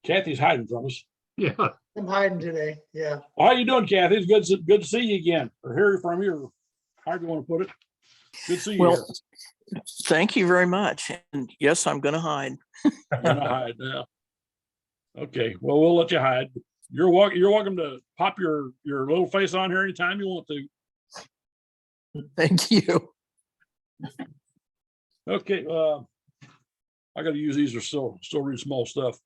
Kathy's hiding from us. Yeah. I'm hiding today. Yeah. How you doing, Kathy? It's good to see you again, or hear from you, or however you want to put it. Good to see you. Well, thank you very much. And yes, I'm going to hide. You're gonna hide now. Okay, well, we'll let you hide. You're welcome to pop your little face on here anytime you want to. Thank you. Okay, I got to use these. Are still read small stuff.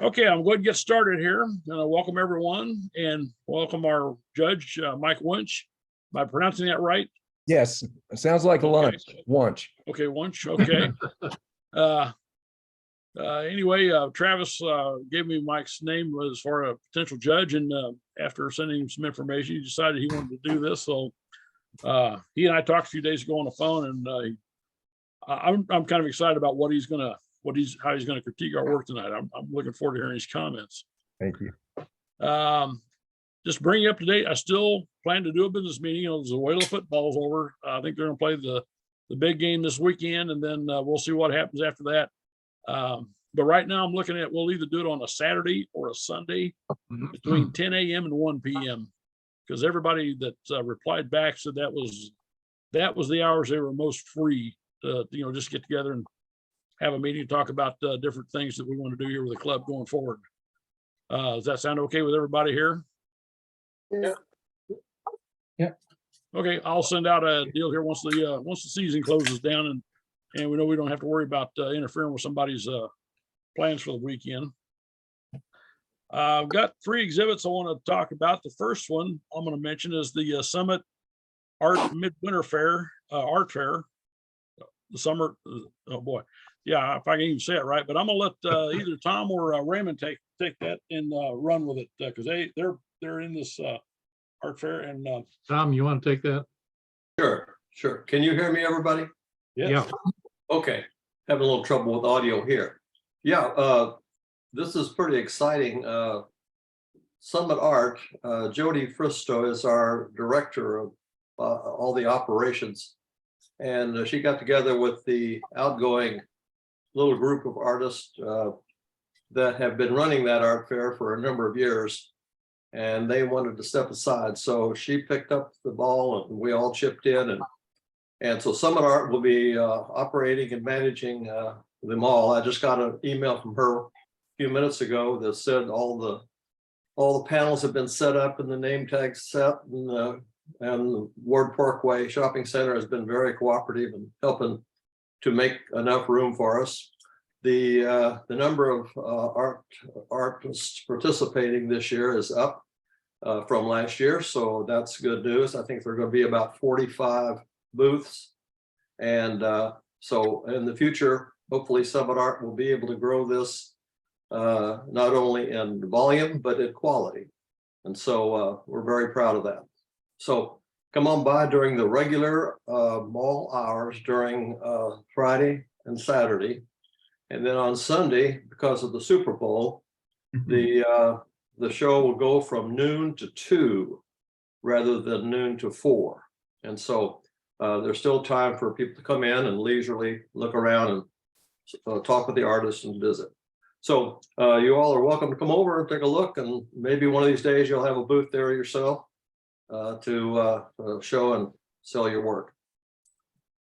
Okay, I'm going to get started here. Welcome everyone, and welcome our judge, Mike Wunsch. Am I pronouncing that right? Yes, it sounds like a lunch. Wunsch. Okay, Wunsch. Okay. Anyway, Travis gave me Mike's name as for a potential judge, and after sending him some information, he decided he wanted to do this. So he and I talked a few days ago on the phone, and I'm kind of excited about how he's gonna critique our work tonight. I'm looking forward to hearing his comments. Thank you. Just bring you up to date. I still plan to do a business meeting. The Whale football's over. I think they're going to play the big game this weekend, and then we'll see what happens after that. But right now I'm looking at, we'll either do it on a Saturday or a Sunday between 10 a.m. and 1 p.m. because everybody that replied back said that was the hours they were most free to, just get together and have a meeting, talk about different things that we want to do here with the club going forward. Does that sound okay with everybody here? Yeah. Yeah. Okay, I'll send out a deal here once the season closes down, and we know we don't have to worry about interfering with somebody's plans for the weekend. I've got 3 exhibits I want to talk about. The first one I'm going to mention is the Summit Art Midwinter Fair, Art Fair. The summer, oh boy, yeah, if I can even say it right. But I'm going to let either Tom or Raymond take that and run with it because they're in this art fair. And Tom, you want to take that? Sure. Can you hear me, everybody? Yeah. Okay, having a little trouble with audio here. Yeah, this is pretty exciting. Summit Art, Jody Fristo is our director of all the operations. And she got together with the outgoing little group of artists that have been running that art fair for a number of years. And they wanted to step aside. So she picked up the ball and we all chipped in. And so Summit Art will be operating and managing them all. I just got an email from her a few minutes ago that said all the panels have been set up and the name tags set, and the Ward Parkway Shopping Center has been very cooperative and helping to make enough room for us. The number of artists participating this year is up from last year, so that's good news. I think there are going to be about 45 booths, and so in the future, hopefully Summit Art will be able to grow this not only in volume but in quality, and so we're very proud of that. So come on by during the regular mall hours during Friday and Saturday, and then on Sunday, because of the Super Bowl, the show will go from noon to 2 rather than noon to 4, and so there's still time for people to come in and leisurely look around and talk with the artists and visit. So you all are welcome to come over and take a look, and maybe one of these days you'll have a booth there yourself to show and sell your work.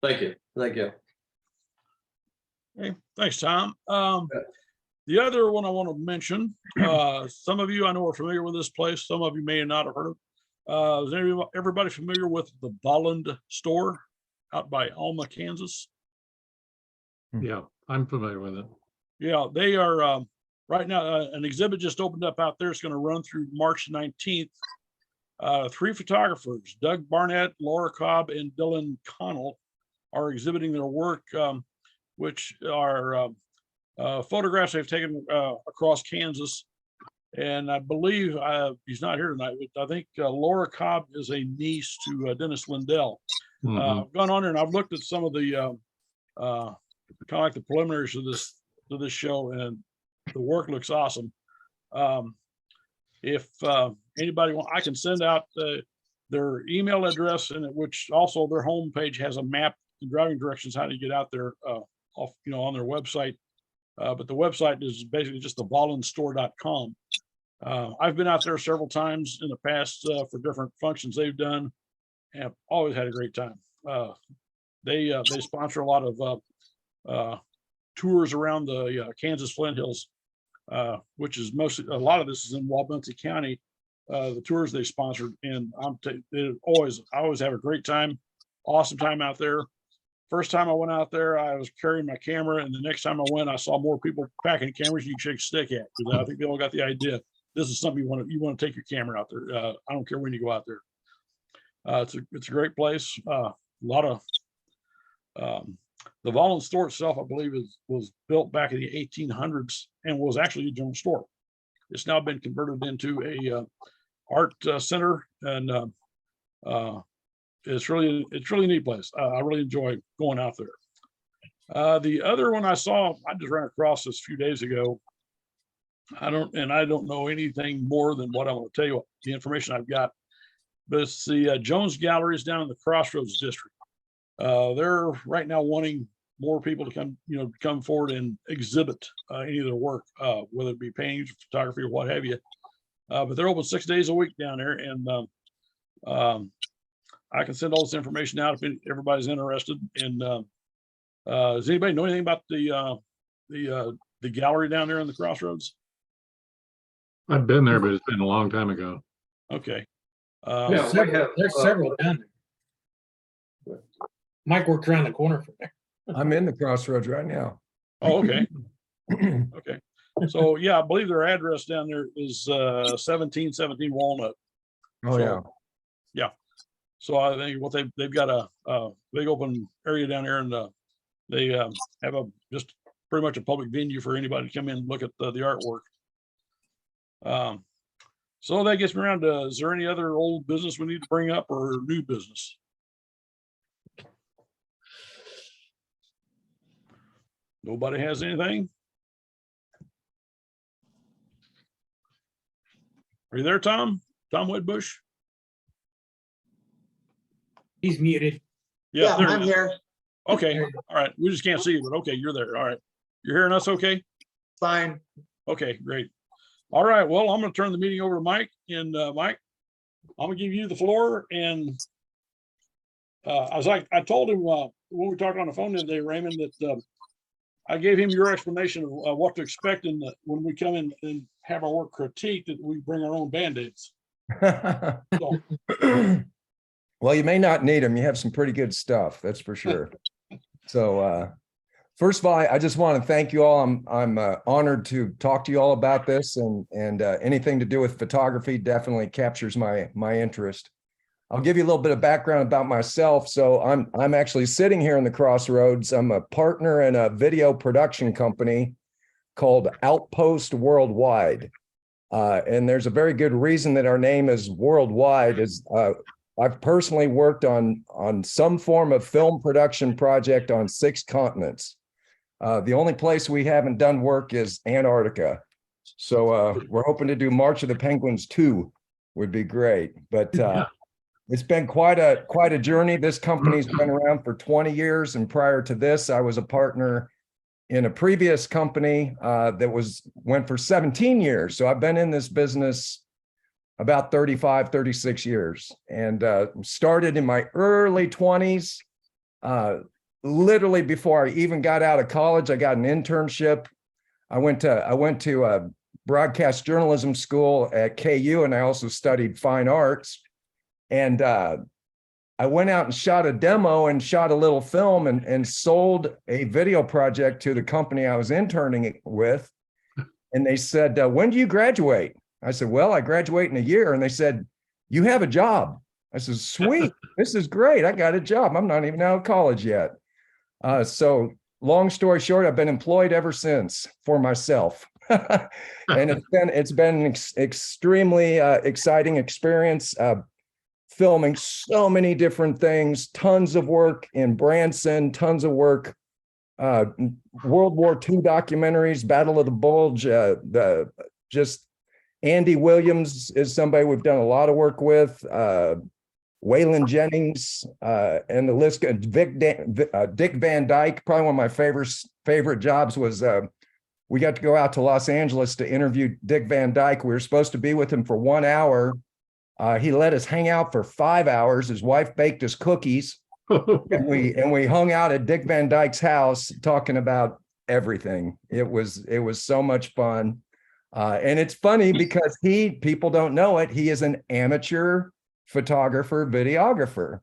Thank you. okay, thanks, Tom. The other one I want to mention, some of you I know are familiar with this place. Some of you may not have heard of. Is everybody familiar with the Bolland store out by Alma, Kansas? Yeah, I'm familiar with it. Yeah, they are right now. An exhibit just opened up out there. It's going to run through March 19th. 3 photographers, Doug Barnett, Laura Cobb, and Dylan Connell, are exhibiting their work, which are photographs they've taken across Kansas. And I believe he's not here tonight, but I think Laura Cobb is a niece to Dennis Lindell. I've gone on there and I've looked at some of the kind of like the preliminaries of this show, and the work looks awesome. If anybody want, I can send out their email address, and which also their homepage has a map driving directions, how to get out there, off, on their website. But the website is basically just the volunstore.com. I've been out there several times in the past, for different functions they've done, and I've always had a great time. They sponsor a lot of tours around the Kansas Flint Hills, which is mostly, a lot of this is in Wabunsee County. The tours they sponsored, and I always have a great time, awesome time out there. First time I went out there, I was carrying my camera, and the next time I went, I saw more people packing cameras you can shake a stick at, because I think they all got the idea. This is something you want to take your camera out there. I don't care when you go out there. It's a great place. A lot of the Volun store itself, I believe, was built back in the 1800s and was actually a general store. It's now been converted into a art center, and it's really a neat place. I really enjoy going out there. The other one I just ran across this a few days ago. I don't know anything more than what I want to tell you, the information I've got. But it's the Jones Galleries down in the Crossroads district. They're right now wanting more people to come forward and exhibit any of their work, whether it be paintings, photography, or what have you. But they're open 6 days a week down there, and I can send all this information out if everybody's interested. And does anybody know anything about the gallery down there in the Crossroads? I've been there, but it's been a long time ago. Okay. Yeah, we have, There's several down there. Mike worked around the corner from there. I'm in the Crossroads right now. Oh, okay. Okay. So yeah, I believe their address down there is 1717 Walnut. Oh, So, yeah. So I think what they've got a big open area down there, and they have just pretty much a public venue for anybody to come in and look at the artwork. So that gets me around to, is there any other old business we need to bring up, or new business? Nobody has anything? Are you there, Tom? Tom Whitbush? He's muted. Yeah, there I'm he is. here. Okay, all right. We just can't see you, but okay, you're there. All right. You're hearing us okay? Fine. Okay, great. All right, well, I'm gonna turn the meeting over to Mike, and Mike, I'm gonna give you the floor. And I told him when we talked on the phone the other day, Raymond, that I gave him your explanation of what to expect when we come in and have our work critiqued, that we bring our own Band-Aids. So, Well, you may not need them. You have some pretty good stuff, that's for sure. So first of all, I just want to thank you all. I'm honored to talk to you all about this, and anything to do with photography definitely captures my interest. I'll give you a little bit of background about myself. So I'm actually sitting here in the Crossroads. I'm a partner in a video production company called Outpost Worldwide. And there's a very good reason that our name is Worldwide. Is I've personally worked on some form of film production project on 6 continents. The only place we haven't done work is Antarctica. So we're hoping to do March of the Penguins 2 would be great. But it's been quite a journey. This company's been around for 20 years. And prior to this, I was a partner in a previous company that went for 17 years. So I've been in this business about 35, 36 years, and started in my early 20s. Literally before I even got out of college, I got an internship. I went to a broadcast journalism school at KU, and I also studied fine arts. And I went out and shot a demo and shot a little film and sold a video project to the company I was interning with. And they said, when do you graduate? I said, well, I graduate in a year. And they said, you have a job. I said, sweet, this is great. I got a job. I'm not even out of college yet. So long story short, I've been employed ever since for myself. And it's been an extremely exciting experience. Filming so many different things, tons of work in Branson, tons of work, World War II documentaries, Battle of the Bulge, just Andy Williams is somebody we've done a lot of work with. Waylon Jennings, and the list. Dick Van Dyke. Probably one of my favorite jobs was we got to go out to Los Angeles to interview Dick Van Dyke. We were supposed to be with him for 1 hour. He let us hang out for 5 hours. His wife baked us cookies, and we hung out at Dick Van Dyke's house talking about everything. It was so much fun, and it's funny because people don't know it. He is an amateur photographer, videographer,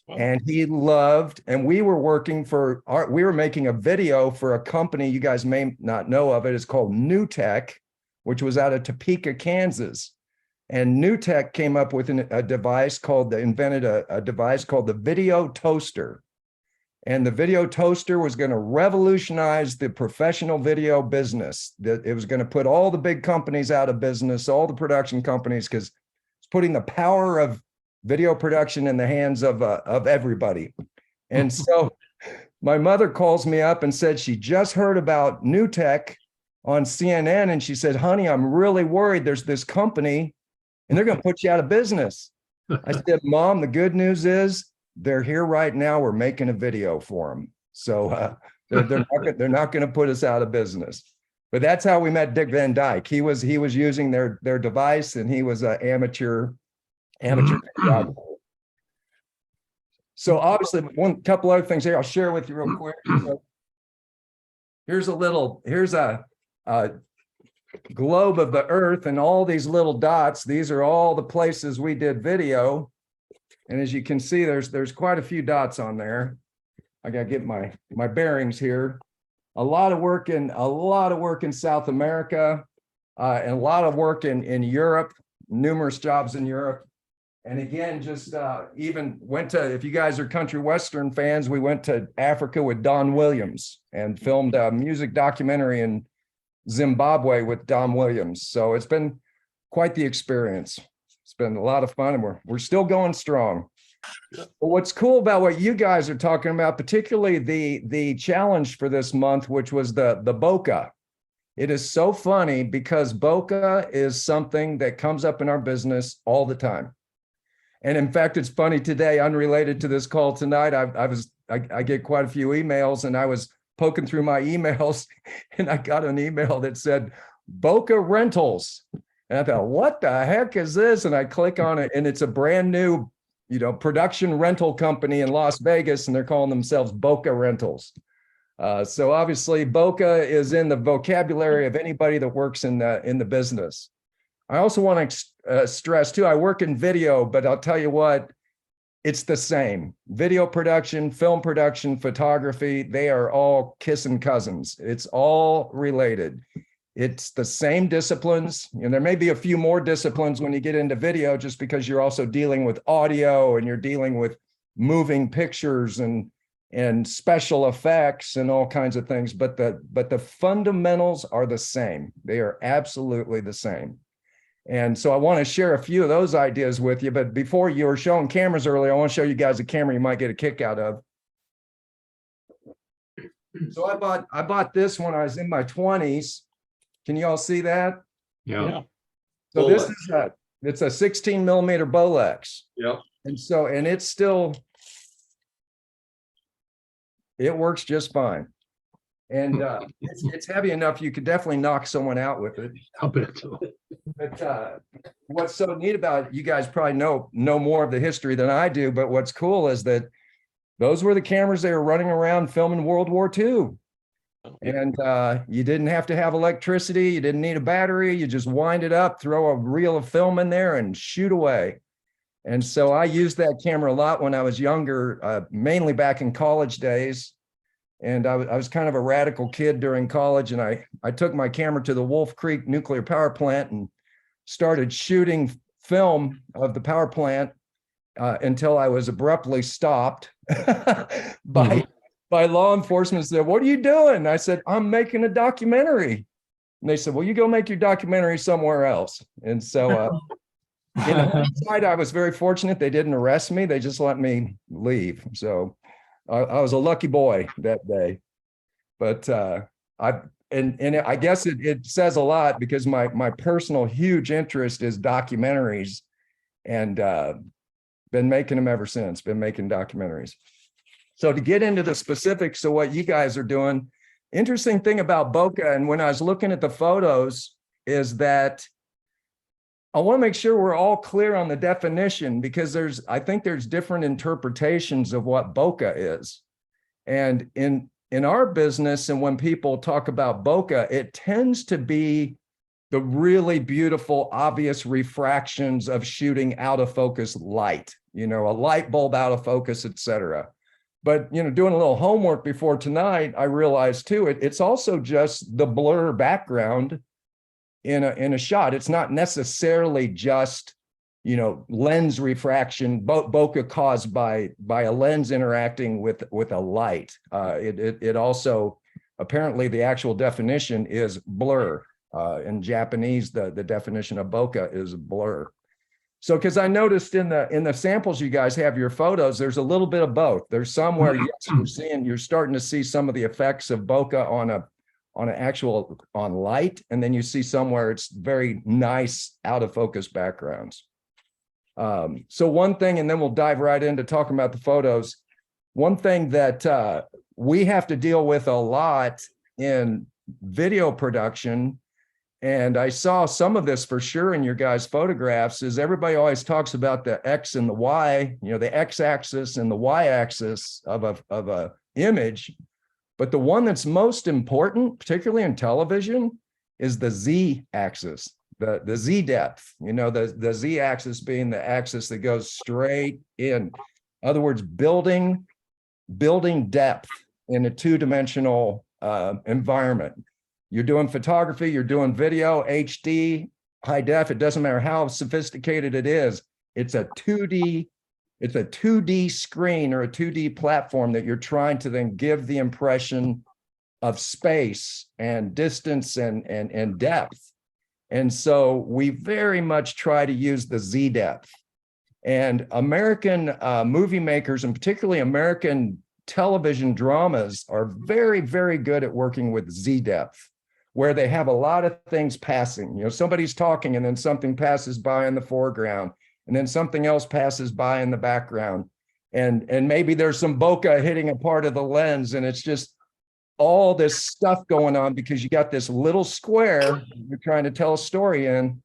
and he loved. And we were making a video for a company you guys may not know of. It is called New Tech, which was out of Topeka, Kansas. And New Tech came up with invented a device called the video toaster. And the video toaster was going to revolutionize the professional video business. It was going to put all the big companies out of business, all the production companies, because it's putting the power of video production in the hands of everybody. And so my mother calls me up and said she just heard about New Tech on CNN. And she said, honey, I'm really worried. There's this company and they're going to put you out of business. I said, Mom, the good news is they're here right now. We're making a video for them. So they're not going to put us out of business. But that's how we met Dick Van Dyke. He was using their device, and he was an amateur photographer. So obviously, couple other things here I'll share with you real quick. So here's a globe of the earth, and all these little dots. These are all the places we did video. And as you can see, there's quite a few dots on there. I got to get my bearings here. A lot of work in South America, and a lot of work in Europe, numerous jobs in Europe. And again, just even went to, if you guys are country western fans, we went to Africa with Don Williams and filmed a music documentary in Zimbabwe with Don Williams. So it's been quite the experience. It's been a lot of fun, and we're still going strong. But what's cool about what you guys are talking about, particularly the challenge for this month, which was the Bokeh. It is so funny because Bokeh is something that comes up in our business all the time. And in fact, it's funny today, unrelated to this call tonight, I get quite a few emails, and I was poking through my emails and I got an email that said Bokeh Rentals. And I thought, what the heck is this? And I click on it, and it's a brand new, production rental company in Las Vegas, and they're calling themselves Bokeh Rentals. So obviously Bokeh is in the vocabulary of anybody that works in the business. I also want to stress too, I work in video, but I'll tell you what, it's the same. Video production, film production, photography, they are all kissing cousins. It's all related. It's the same disciplines, and there may be a few more disciplines when you get into video, just because you're also dealing with audio and you're dealing with moving pictures and special effects and all kinds of things. But the fundamentals are the same. They are absolutely the same. And so I want to share a few of those ideas with you. But before, you were showing cameras earlier, I want to show you guys a camera you might get a kick out of. So I bought this when I was in my 20s. Can you all see that? Yeah. So Bolex. this is it's a 16 millimeter Bolex. Yep. And it's still, it works just fine. And it's heavy enough you could definitely knock someone out with it. I'll bet so. But what's so neat about it, you guys probably know more of the history than I do, but what's cool is that those were the cameras they were running around filming World War II. And you didn't have to have electricity. You didn't need a battery. You just wind it up, throw a reel of film in there, and shoot away. And so I used that camera a lot when I was younger, mainly back in college days. And I was kind of a radical kid during college. And I took my camera to the Wolf Creek nuclear power plant and started shooting film of the power plant until I was abruptly stopped by law enforcement. Said, "What are you doing?" I said, "I'm making a documentary." And they said, "Well, you go make your documentary somewhere else." And so in hindsight, I was very fortunate. They didn't arrest me. They just let me leave. So I was a lucky boy that day. But I guess it says a lot, because my personal huge interest is documentaries. And Been making them ever since, been making documentaries. So to get into the specifics of what you guys are doing, interesting thing about Bokeh, and when I was looking at the photos, is that I want to make sure we're all clear on the definition, because I think there's different interpretations of what Bokeh is. And in our business, and when people talk about Bokeh, it tends to be the really beautiful, obvious refractions of shooting out of focus light, a light bulb out of focus, etc. But, doing a little homework before tonight, I realized too, it's also just the blur background in a shot. It's not necessarily just, lens refraction, bokeh caused by a lens interacting with a light. It also, apparently the actual definition is blur. In Japanese, the definition of bokeh is blur. So, because I noticed in the samples you guys have your photos, there's a little bit of both. There's some where you're starting to see some of the effects of bokeh on light, and then you see somewhere it's very nice out of focus backgrounds. So one thing, and then we'll dive right into talking about the photos. One thing that we have to deal with a lot in video production, and I saw some of this for sure in your guys' photographs, is everybody always talks about the X and the Y, the X-axis and the Y-axis of a image. But the one that's most important, particularly in television, is the Z-axis, the Z depth, the Z-axis being the axis that goes straight in. In other words, building depth in a two-dimensional environment. You're doing photography, you're doing video, HD, high def, it doesn't matter how sophisticated it is. It's a 2D screen or a 2D platform that you're trying to then give the impression of space and distance and depth. And so we very much try to use the Z depth. And American movie makers, and particularly American television dramas, are very, very good at working with Z depth, where they have a lot of things passing. Somebody's talking and then something passes by in the foreground, and then something else passes by in the background. And maybe there's some bokeh hitting a part of the lens, and it's just all this stuff going on because you got this little square you're trying to tell a story in.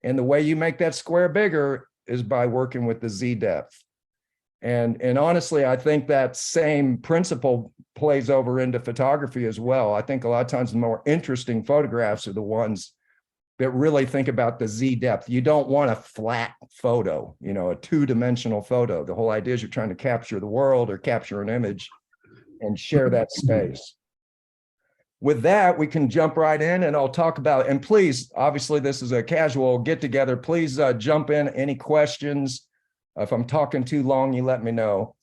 And the way you make that square bigger is by working with the Z depth. And honestly, I think that same principle plays over into photography as well. I think a lot of times the more interesting photographs are the ones that really think about the Z depth. You don't want a flat photo, a two-dimensional photo. The whole idea is you're trying to capture the world or capture an image and share that space. With that, we can jump right in, and I'll talk about, and please, obviously this is a casual get together. Please jump in, any questions. If I'm talking too long, you let me know.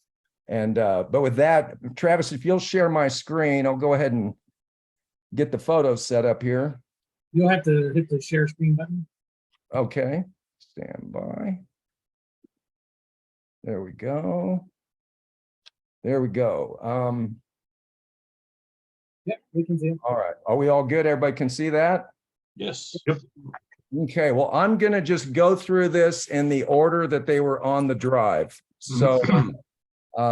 And but with that, Travis, if you'll share my screen, I'll go ahead and get the photos set up here. You'll have to hit the share screen button. Okay, stand by. There we go. There we go. Yep, we can see it. All right, are we all good? Everybody can see that? Yes. Okay, well, I'm gonna just go through this in the order that they were on the drive. So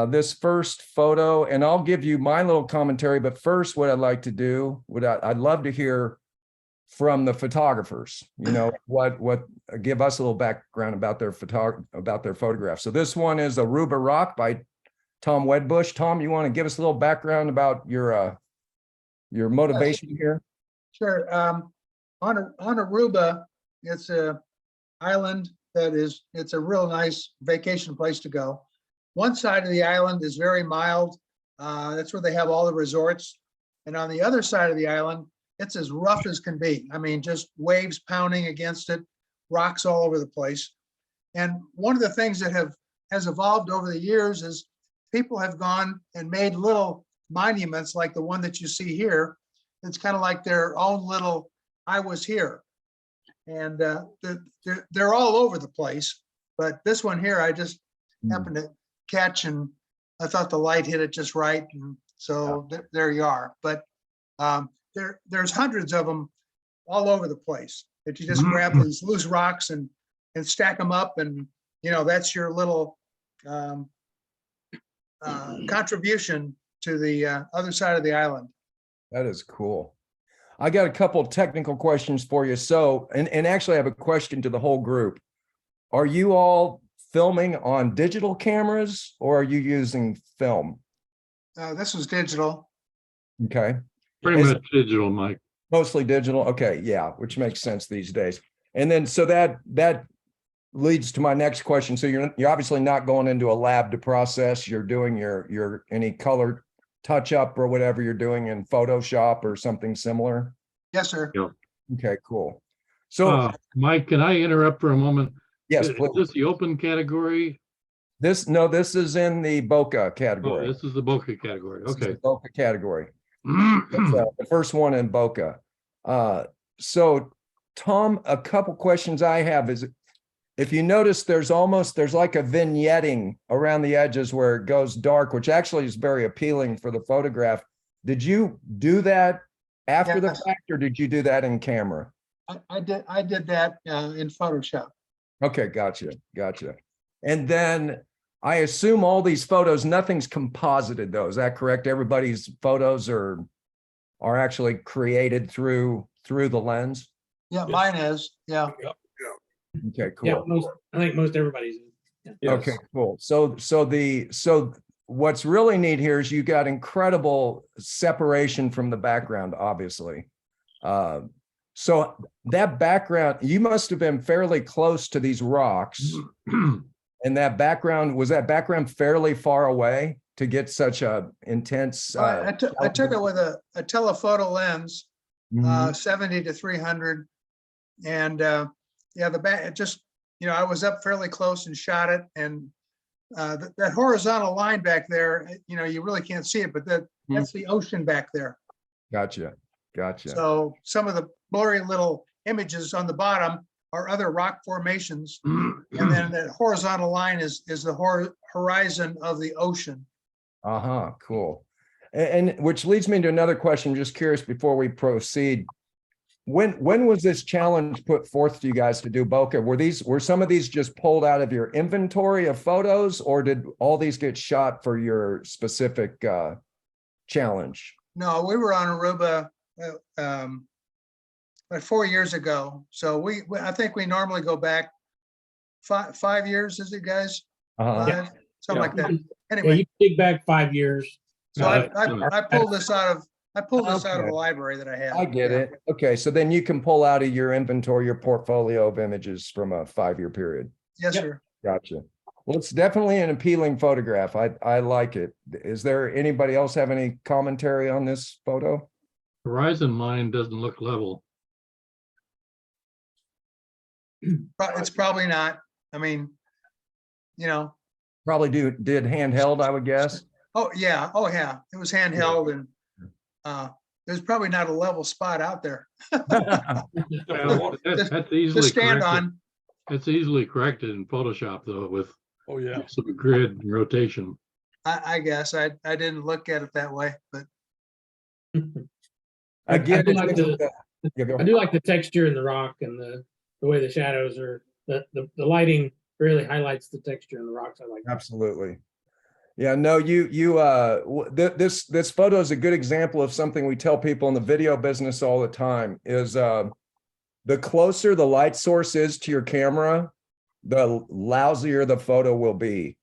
this first photo, and I'll give you my little commentary, but first what I'd like to do, I'd love to hear from the photographers, what give us a little background about their photographs. So this one is Aruba Rock by Tom Wedbush. Tom, you want to give us a little background about your motivation here? Sure. On Aruba, it's a island it's a real nice vacation place to go. One side of the island is very mild. That's where they have all the resorts. And on the other side of the island, it's as rough as can be. I mean, just waves pounding against it, rocks all over the place. And one of the things that has evolved over the years is people have gone and made little monuments like the one that you see here. It's kind of like their own little I was here. And they're all over the place. But this one here, I just happened to catch, and I thought the light hit it just right. And so there you are. But there's hundreds of them all over the place that you just grab these loose rocks and stack them up. And, that's your little contribution to the other side of the island. That is cool. I got a couple of technical questions for you. So, and actually I have a question to the whole group. Are you all filming on digital cameras or are you using film? This was digital. Okay. Pretty Is- much digital, Mike. Mostly digital. Okay, yeah, which makes sense these days. And then so that leads to my next question. So you're obviously not going into a lab to process. You're doing your any color touch up or whatever you're doing in Photoshop or something similar. Yes, sir. Okay, cool. So Mike, can I interrupt for a moment? yes, Is please. this the open category? This is in the Bokeh Oh, category. this is the Bokeh category. This is Okay. the Bokeh category. It's, the first one in Bokeh. So Tom, a couple questions I have is, if you notice, there's like a vignetting around the edges where it goes dark, which actually is very appealing for the photograph. Did you do that after the Yes. fact, or did you do that in camera? I did that in Photoshop. Okay, gotcha. And then I assume all these photos, nothing's composited though. Is that correct? Everybody's photos are actually created through the lens? Yeah, Yes. mine is. Yeah. Okay, cool. Yeah, I think most everybody's. Okay, cool. So what's really neat here is you got incredible separation from the background, obviously. So that background, you must have been fairly close to these rocks. And that background fairly far away to get such a intense? I took it with a telephoto lens, Mhm. 70 to 300. And yeah, the back, it just, I was up fairly close and shot it. And that horizontal line back there, you really can't see it, but that's the ocean back there. Gotcha. So some of the blurry little images on the bottom are other rock formations. And then that horizontal line is the horizon of the ocean. Uh-huh, cool. And which leads me to another question, just curious before we proceed. When was this challenge put forth to you guys to do Bokeh? Were some of these just pulled out of your inventory of photos, or did all these get shot for your specific challenge? No, we were on Aruba about 4 years ago. So I think we normally go back 5 years, is it, guys? Uh-huh. 5, something like that. Yeah, Anyway, you dig back 5 years. so I pulled this out of Okay. the library that I had. I get Yeah. it. Okay, so then you can pull out of your inventory, your portfolio of images from a 5-year period. Yes, Yep. sir. Gotcha. Well, it's definitely an appealing photograph. I like it. Is there anybody else have any commentary on this photo? Horizon line doesn't look level. It's probably not. I mean, Probably did handheld, I would guess. oh yeah. It was handheld and there's probably not a level spot out there Well, that's to easily stand corrected. on. It's easily corrected in Photoshop though, with Oh, yeah. some grid and rotation. I guess I didn't look at it that way, but Again, do like yeah, go I do like the texture in the rock and the way the shadows are, the lighting really highlights the texture in the rocks. I like that. Absolutely. Yeah, no, this photo is a good example of something we tell people in the video business all the time is the closer the light source is to your camera, the lousier the photo will be.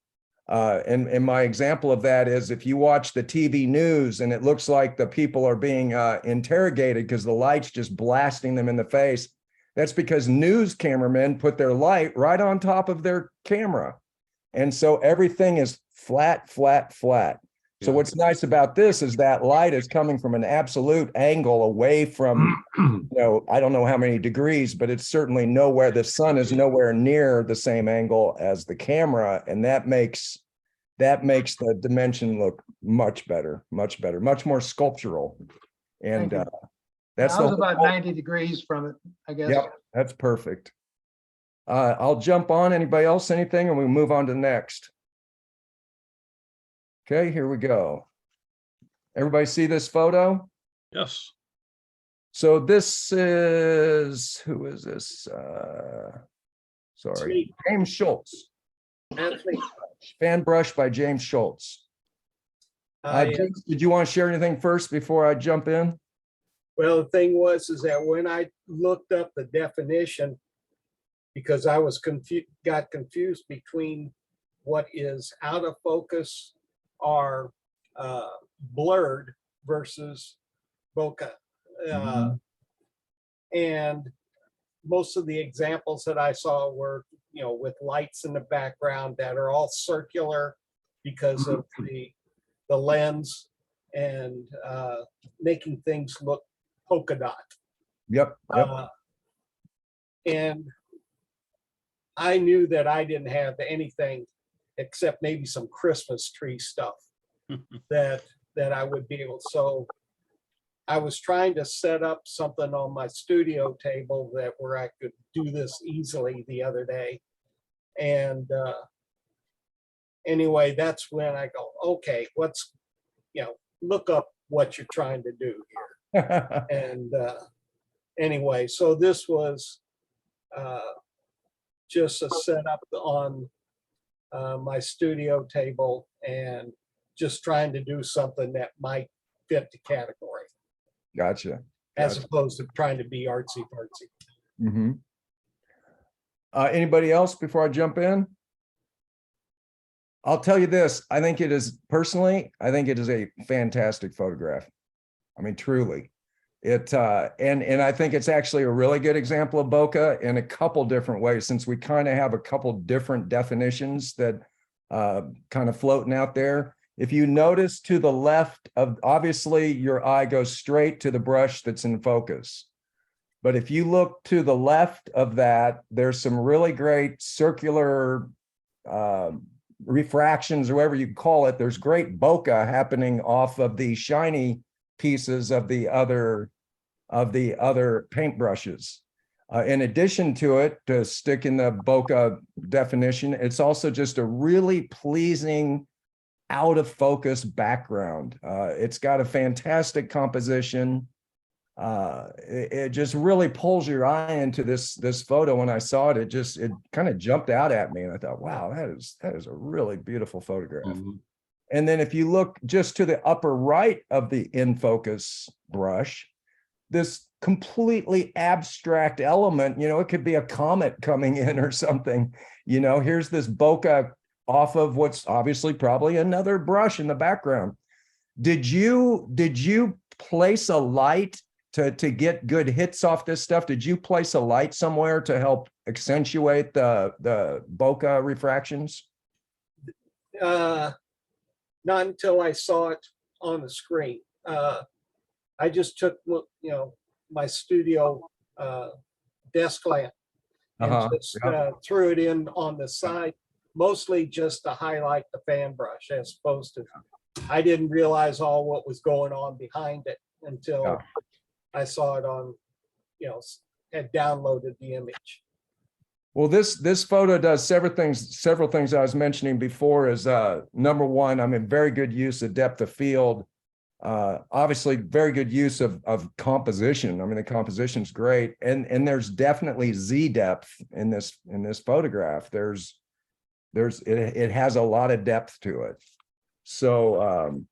And my example of that is if you watch the TV news and it looks like the people are being interrogated because the light's just blasting them in the face, that's because news cameramen put their light right on top of their camera. And so everything is flat. So Yeah. what's nice about this is that light is coming from an absolute angle away from, I don't know how many degrees, but it's certainly nowhere. The sun is nowhere near the same angle as the camera. And that makes the dimension look much better, much more sculptural. And Thank that's I was the about whole- 90 degrees from it, I guess. Yep, that's perfect. I'll jump on. Anybody else, anything, and we move on to the next. Okay, here we go. Everybody see this photo? Yes. So this is, who is this? Sorry, James Schultz. Fan Brush by James Schultz. I, James, did you want to share anything first before I jump in? well, the thing was, is that when I looked up the definition, because I was got confused between what is out of focus or blurred versus bokeh. And most of the examples that I saw were, with lights in the background that are all circular because of the lens and making things look polka dot. Yep. And I knew that I didn't have anything except maybe some Christmas tree stuff that I would be able. So I was trying to set up something on my studio table that where I could do this easily the other day. And anyway, that's when I go, okay, let's, look up what you're trying to do here. And anyway, so this was just a setup on my studio table and just trying to do something that might fit the category. Gotcha. As opposed to trying to be artsy fartsy. Anybody else before I jump in? I'll tell you this. I think it is a fantastic photograph. I mean, truly. And I think it's actually a really good example of bokeh in a couple different ways, since we kind of have a couple different definitions that kind of floating out there. If you notice to the left of, obviously your eye goes straight to the brush that's in focus. But if you look to the left of that, there's some really great circular refractions, or whatever you call it. There's great bokeh happening off of the shiny pieces of the other paintbrushes. In addition to it, to stick in the bokeh definition, it's also just a really pleasing out of focus background. It's got a fantastic composition. It just really pulls your eye into this photo. When I saw it, it kind of jumped out at me, and I thought, wow, that is a really beautiful photograph. And then if you look just to the upper right of the in focus brush, this completely abstract element, it could be a comet coming in or something. Here's this bokeh off of what's obviously probably another brush in the background. Did you place a light to get good hits off this stuff? Did you place a light somewhere to help accentuate the bokeh refractions? Not until I saw it on the screen. I just took, my studio desk lamp and just threw it in on the side, mostly just to highlight the fan brush, as opposed to, I didn't realize all what was going on behind it until I saw it on, had downloaded the image. Well, this photo does several things I was mentioning before. Is number one, very good use of depth of field. Obviously very good use of composition. The composition's great. And there's definitely Z depth in this photograph. It has a lot of depth to it. So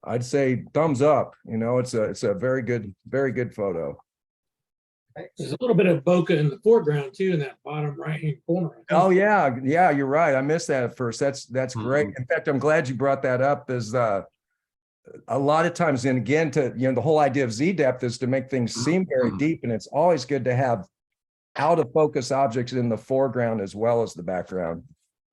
I'd say thumbs up. It's a very good photo. There's a little bit of bokeh in the foreground too, in that bottom right-hand corner. Oh yeah, you're right. I missed that at first. That's great. In fact, I'm glad you brought that up. Is a lot of times, and again, the whole idea of Z depth is to make things seem very deep, and it's always good to have out of focus objects in the foreground as well as the background.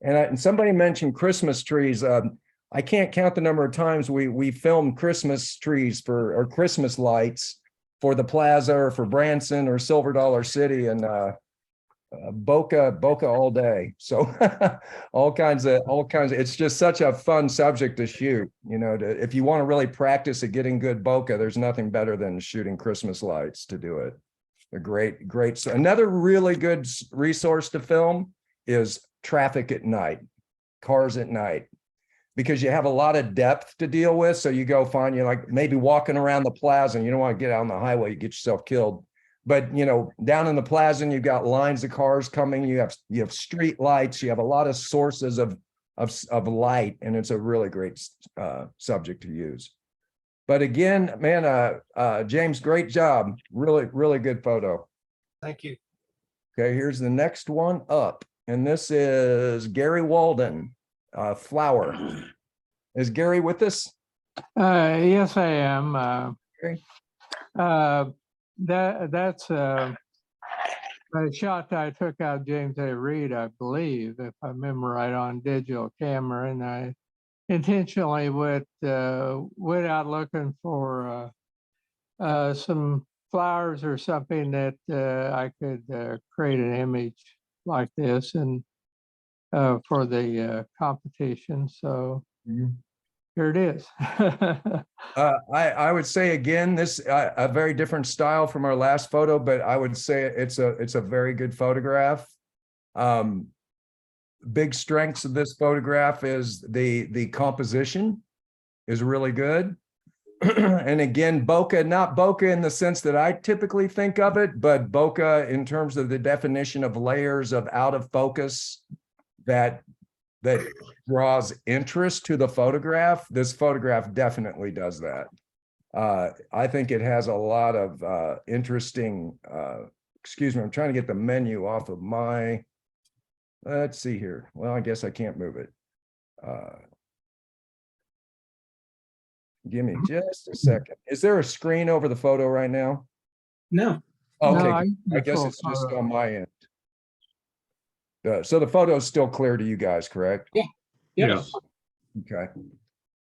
And somebody mentioned Christmas trees. I can't count the number of times we filmed Christmas trees or Christmas lights for the Plaza or for Branson or Silver Dollar City, and bokeh all day. So all kinds of, it's just such a fun subject to shoot. If you want to really practice at getting good bokeh, there's nothing better than shooting Christmas lights to do it. A great. Another really good resource to film is traffic at night, cars at night, because you have a lot of depth to deal with. So you go find, like maybe walking around the plaza, and you don't want to get out on the highway, you get yourself killed. But down in the plaza, you've got lines of cars coming. You have street lights. You have a lot of sources of of light, and it's a really great subject to use. But again, man, James, great job. Really, really good photo. Thank you. Okay, here's the next one up, and this is Gary Walden, flower. Is Gary with us? Yes, I am. Okay. That's a shot that I took out James A. Reed, I believe, if I remember right, on digital camera, and I intentionally went out looking for some flowers or something that I could create an image like this and for the competition. So here it is. I would say again, this a very different style from our last photo, but I would say it's a very good photograph. Big strengths of this photograph is the composition is really good. And again, bokeh, not bokeh in the sense that I typically think of it, but bokeh in terms of the definition of layers of out of focus that draws interest to the photograph. This photograph definitely does that. I think it has a lot of interesting, excuse me, I'm trying to get the menu off of my, let's see here. Well, I guess I can't move it. Give me just a second. Is there a screen over the photo right now? No. Okay, No, I guess it's just on my end. So the photo is still clear to you guys, correct? Yeah. Yes. Okay.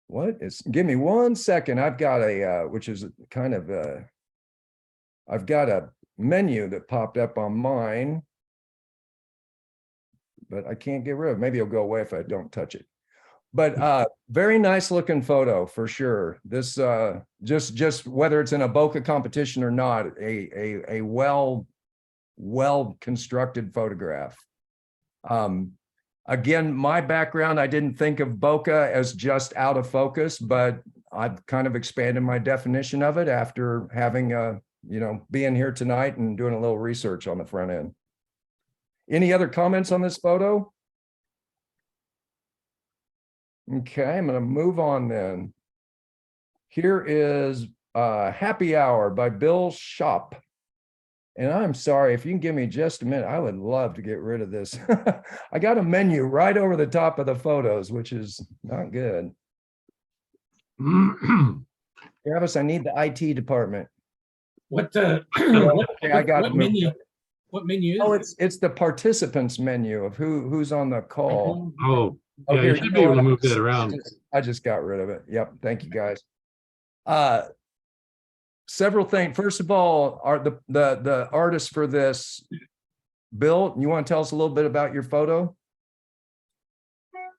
What is, give me 1 second. I've got a, which is kind of I've got a menu that popped up on mine, but I can't get rid of it. Maybe it'll go away if I don't touch it. But very nice looking photo for sure. This just whether it's in a bokeh competition or not, a well constructed photograph. Again, my background, I didn't think of bokeh as just out of focus, but I've kind of expanded my definition of it after having being here tonight and doing a little research on the front end. Any other comments on this photo? Okay, I'm going to move on then. Here is Happy Hour by Bill Shop. And I'm sorry, if you can give me just a minute, I would love to get rid of this. I got a menu right over the top of the photos, which is not good. Travis, I need the IT department. What I got what menu? What menu? Oh, it's the participants menu of who's on the call. Oh, Oh, yeah, here, you should be able to move that around. I just got rid of it. Yep. Thank you, guys. Several things. First of all, are the artists for this, Bill, you want to tell us a little bit about your photo?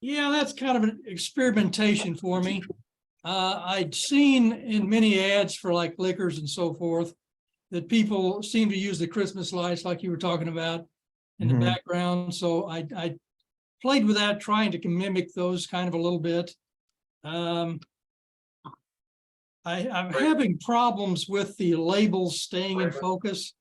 Yeah, that's kind of an experimentation for me. I'd seen in many ads for like liquors and so forth that people seem to use the Christmas lights like you were talking about in the background. So I played with that, trying to mimic those kind of a little bit. I'm having problems with the labels staying in focus.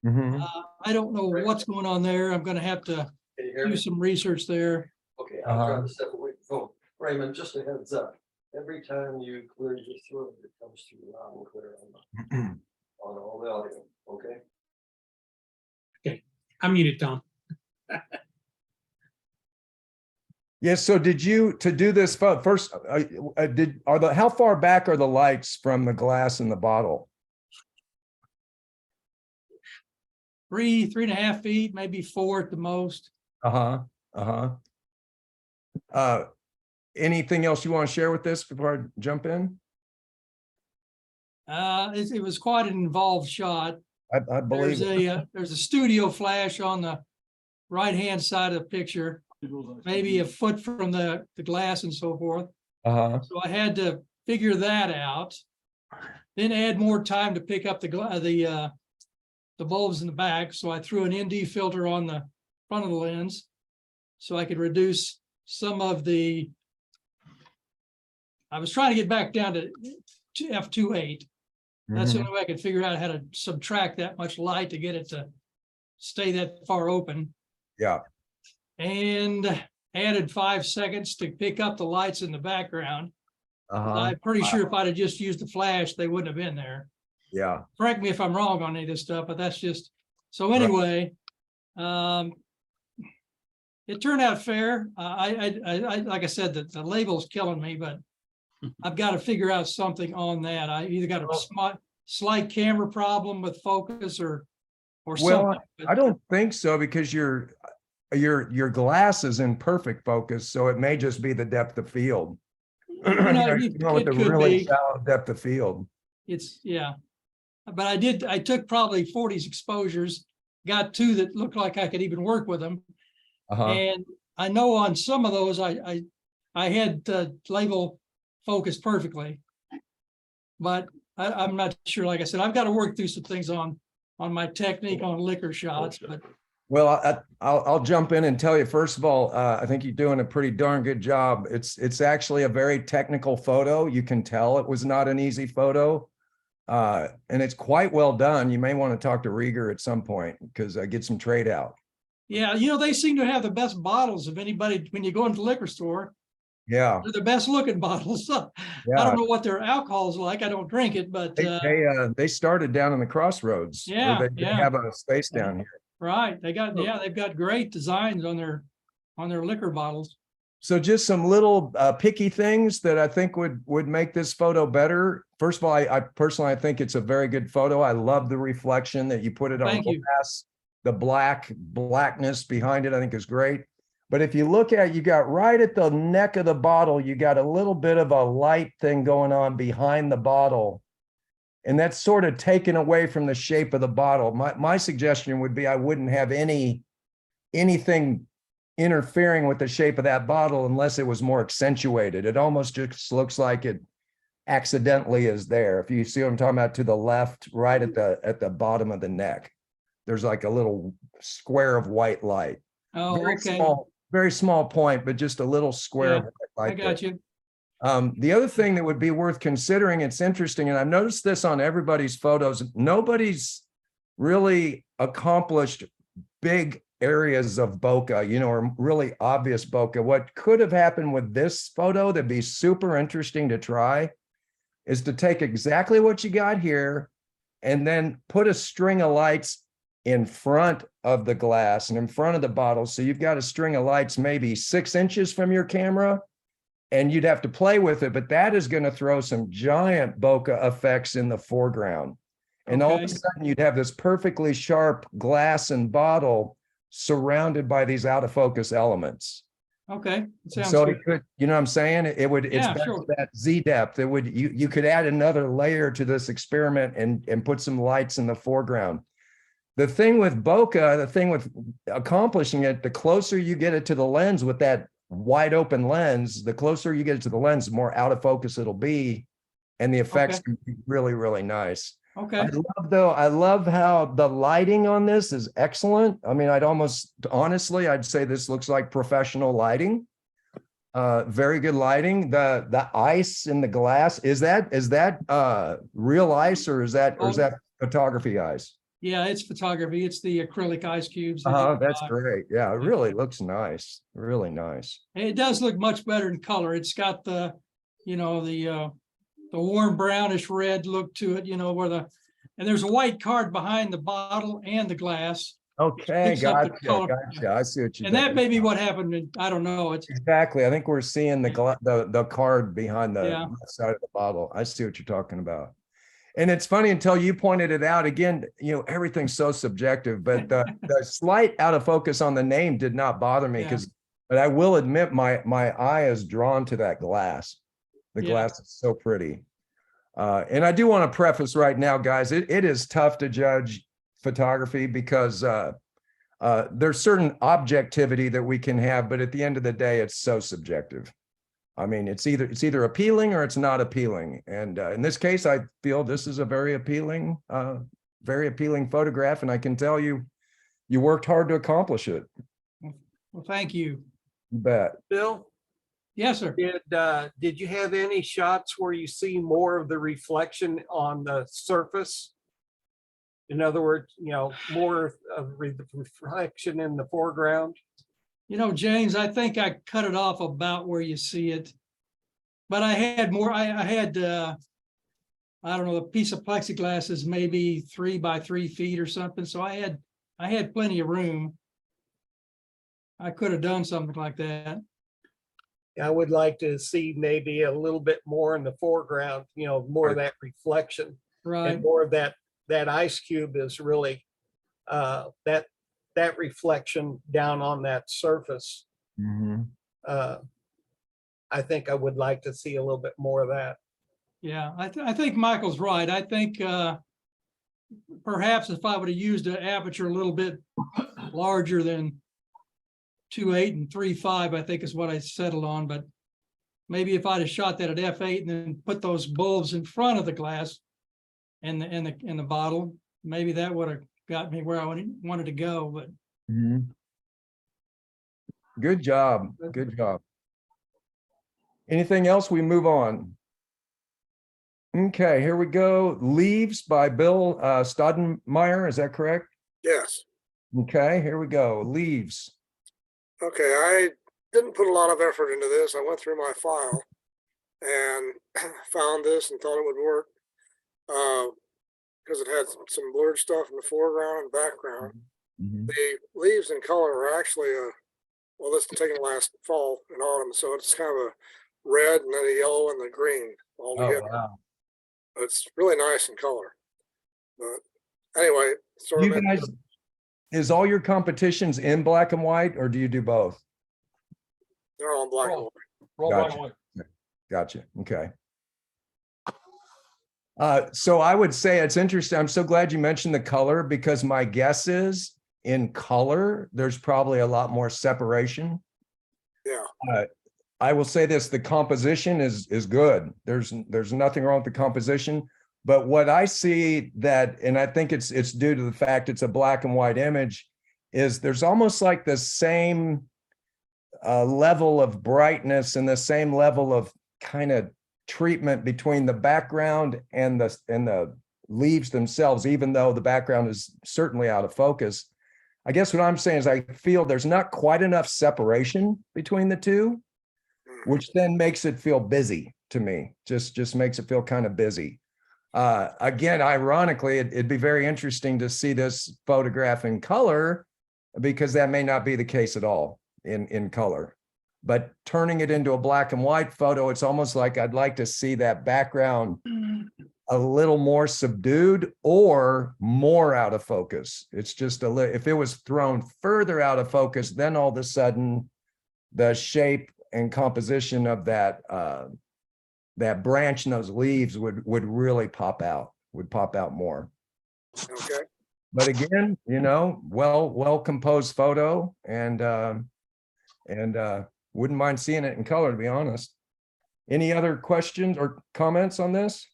I don't know what's going on there. I'm going to have to do some research there. Okay, I'll try to step away from the phone. Raymond, just a heads up. Every time you clear your throat, it comes through loud and clear on all the audio, okay? Okay, I'm muted, Tom. Yes. So did you, to do this first, how far back are the lights from the glass in the bottle? 3.5 feet, maybe 4 at the most. Anything else you want to share with this before I jump in? It was quite an involved shot. I believe there's a studio flash on the right-hand side of the picture, maybe a foot from the glass and so forth. So I had to figure that out, then add more time to pick up the bulbs in the back. So I threw an ND filter on the front of the lens so I could reduce some of the, I was trying to get back down to f2.8. That's the only way I could figure out how to subtract that much light to get it to stay that far open. Yeah. And added 5 seconds to pick up the lights in the background. Uh-huh. I'm pretty sure if I'd have just used the flash, they wouldn't have been there. Yeah. Correct me if I'm wrong on any of this stuff, but that's just, so anyway, it turned out fair. I like I said, the label's killing me, but I've got to figure out something on that. I either got a slight camera problem with focus or Well, something. I don't think so, because your glass is in perfect focus, so it may just be the depth of field. You know, You know, with it the could really be. shallow depth of field. It's, yeah. But I took probably 40 exposures, got 2 that looked like I could even work with them. Uh-huh. And I know on some of those, I had label focused perfectly. But I'm not sure, like I said, I've got to work through some things on my technique on liquor shots, but. Well, I'll jump in and tell you, first of all, I think you're doing a pretty darn good job. It's actually a very technical photo. You can tell it was not an easy photo. And it's quite well done. You may want to talk to Rieger at some point, because I get some trade out. Yeah, you know, they seem to have the best bottles of anybody when you go into the liquor store. Yeah. They're the best looking bottles. I don't know what their alcohol's like. I don't drink it, but They started down in the Crossroads. Yeah, they have a space down here. right. They've got great designs on their liquor bottles. So just some little picky things that I think would make this photo better. First of all, I personally, I think it's a very good photo. I love the reflection that you put it on Thank you. glass. The blackness behind it, I think, is great. But if you look at, you got right at the neck of the bottle, you got a little bit of a light thing going on behind the bottle. And that's sort of taken away from the shape of the bottle. My suggestion would be I wouldn't have anything interfering with the shape of that bottle unless it was more accentuated. It almost just looks like it accidentally is there. If you see what I'm talking about, to the left, right at the bottom of the neck, there's like a little square of white light. Oh, okay. Very small point, but just a little square of white light. I got you. The other thing that would be worth considering, it's interesting, and I've noticed this on everybody's photos, nobody's really accomplished big areas of bokeh, you know, or really obvious bokeh. What could have happened with this photo that'd be super interesting to try is to take exactly what you got here and then put a string of lights in front of the glass and in front of the bottle. So you've got a string of lights maybe 6 inches from your camera, and you'd have to play with it, but that is going to throw some giant bokeh effects in the foreground. And all of a sudden you'd have this perfectly sharp glass and bottle surrounded by these out of focus elements. Okay. Sounds So good. it could, you know what I'm saying? It's back to that Z depth. You could add another layer to this experiment and put some lights in the foreground. The thing with bokeh, the thing with accomplishing it, the closer you get it to the lens with that wide open lens, the closer you get it to the lens, the more out of focus it'll be. And the effects can be really, really nice. Okay. I love how the lighting on this is excellent. I mean, I'd say this looks like professional lighting. Very good lighting. The ice in the glass, is that real ice, or is that photography ice? Yeah, it's photography. It's the acrylic ice cubes. Oh, that's great. Yeah, it really looks nice. Really nice. It does look much better in color. It's got the warm brownish red look to it, you know, and there's a white card behind the bottle and the glass. Okay, gotcha. I see what you. And that may be what happened. I don't know. It's exactly. I think we're seeing the card behind the left side of the bottle. I see what you're talking about. And it's funny, until you pointed it out again, you know, everything's so subjective, but the slight out of focus on the name did not bother me, but I will admit my eye is drawn to that glass. The glass is so pretty. And I do want to preface right now, guys, it is tough to judge photography because there's certain objectivity that we can have, but at the end of the day, it's so subjective. I mean, it's either appealing or it's not appealing. And in this case, I feel this is a very appealing photograph. And I can tell you worked hard to accomplish it. Well, thank you. You bet. Bill? Yes, sir. Did you have any shots where you see more of the reflection on the surface? In other words, you know, more of the reflection in the foreground? You know, James, I think I cut it off about where you see it. But I had more, I had, I don't know, a piece of plexiglass is maybe 3 by 3 feet or something. So I had plenty of room. I could have done something like that. I would like to see maybe a little bit more in the foreground, you know, more of that reflection. Right. And more of that ice cube is really that reflection down on that surface. Mhm. I think I would like to see a little bit more of that. Yeah, I think Michael's right. I think perhaps if I would have used an aperture a little bit larger than 2.8 and 3.5, I think is what I settled on. But maybe if I'd have shot that at f8 and then put those bulbs in front of the glass and the bottle, maybe that would have got me where I wanted to go. But Mhm. Good job. Good job. Anything else? We move on. Okay, here we go. Leaves by Bill Stoudemire. Is that correct? Yes. Okay, here we go. Leaves. Okay, I didn't put a lot of effort into this. I went through my file and found this and thought it would work because it had some blurred stuff in the foreground and background. Mhm. The leaves in color are actually well, this was taken last fall and autumn, so it's kind of a red and then a yellow and the green all Oh, together. wow. It's really nice in color. But anyway, sort You of guys, is all your competitions in black and white, or do you do both? they're all in black and white. Roll Gotcha. black and white. Gotcha. Okay. So I would say it's interesting. I'm so glad you mentioned the color because my guess is in color, there's probably a lot more separation. Yeah. I will say this, the composition is good. There's nothing wrong with the composition, but what I see that, and I think it's due to the fact it's a black and white image, is there's almost like the same level of brightness and the same level of kind of treatment between the background and the leaves themselves, even though the background is certainly out of focus. I guess what I'm saying is I feel there's not quite enough separation between the two, which then makes it feel busy to me. Just makes it feel kind of busy. Again, ironically, it'd be very interesting to see this photograph in color because that may not be the case at all in color. But turning it into a black and white photo, it's almost like I'd like to see that background a little more subdued or more out of focus. It's just if it was thrown further out of focus, then all of a sudden the shape and composition of that branch and those leaves would really pop out more. Okay. But again, well composed photo and wouldn't mind seeing it in color, to be honest. Any other questions or comments on this?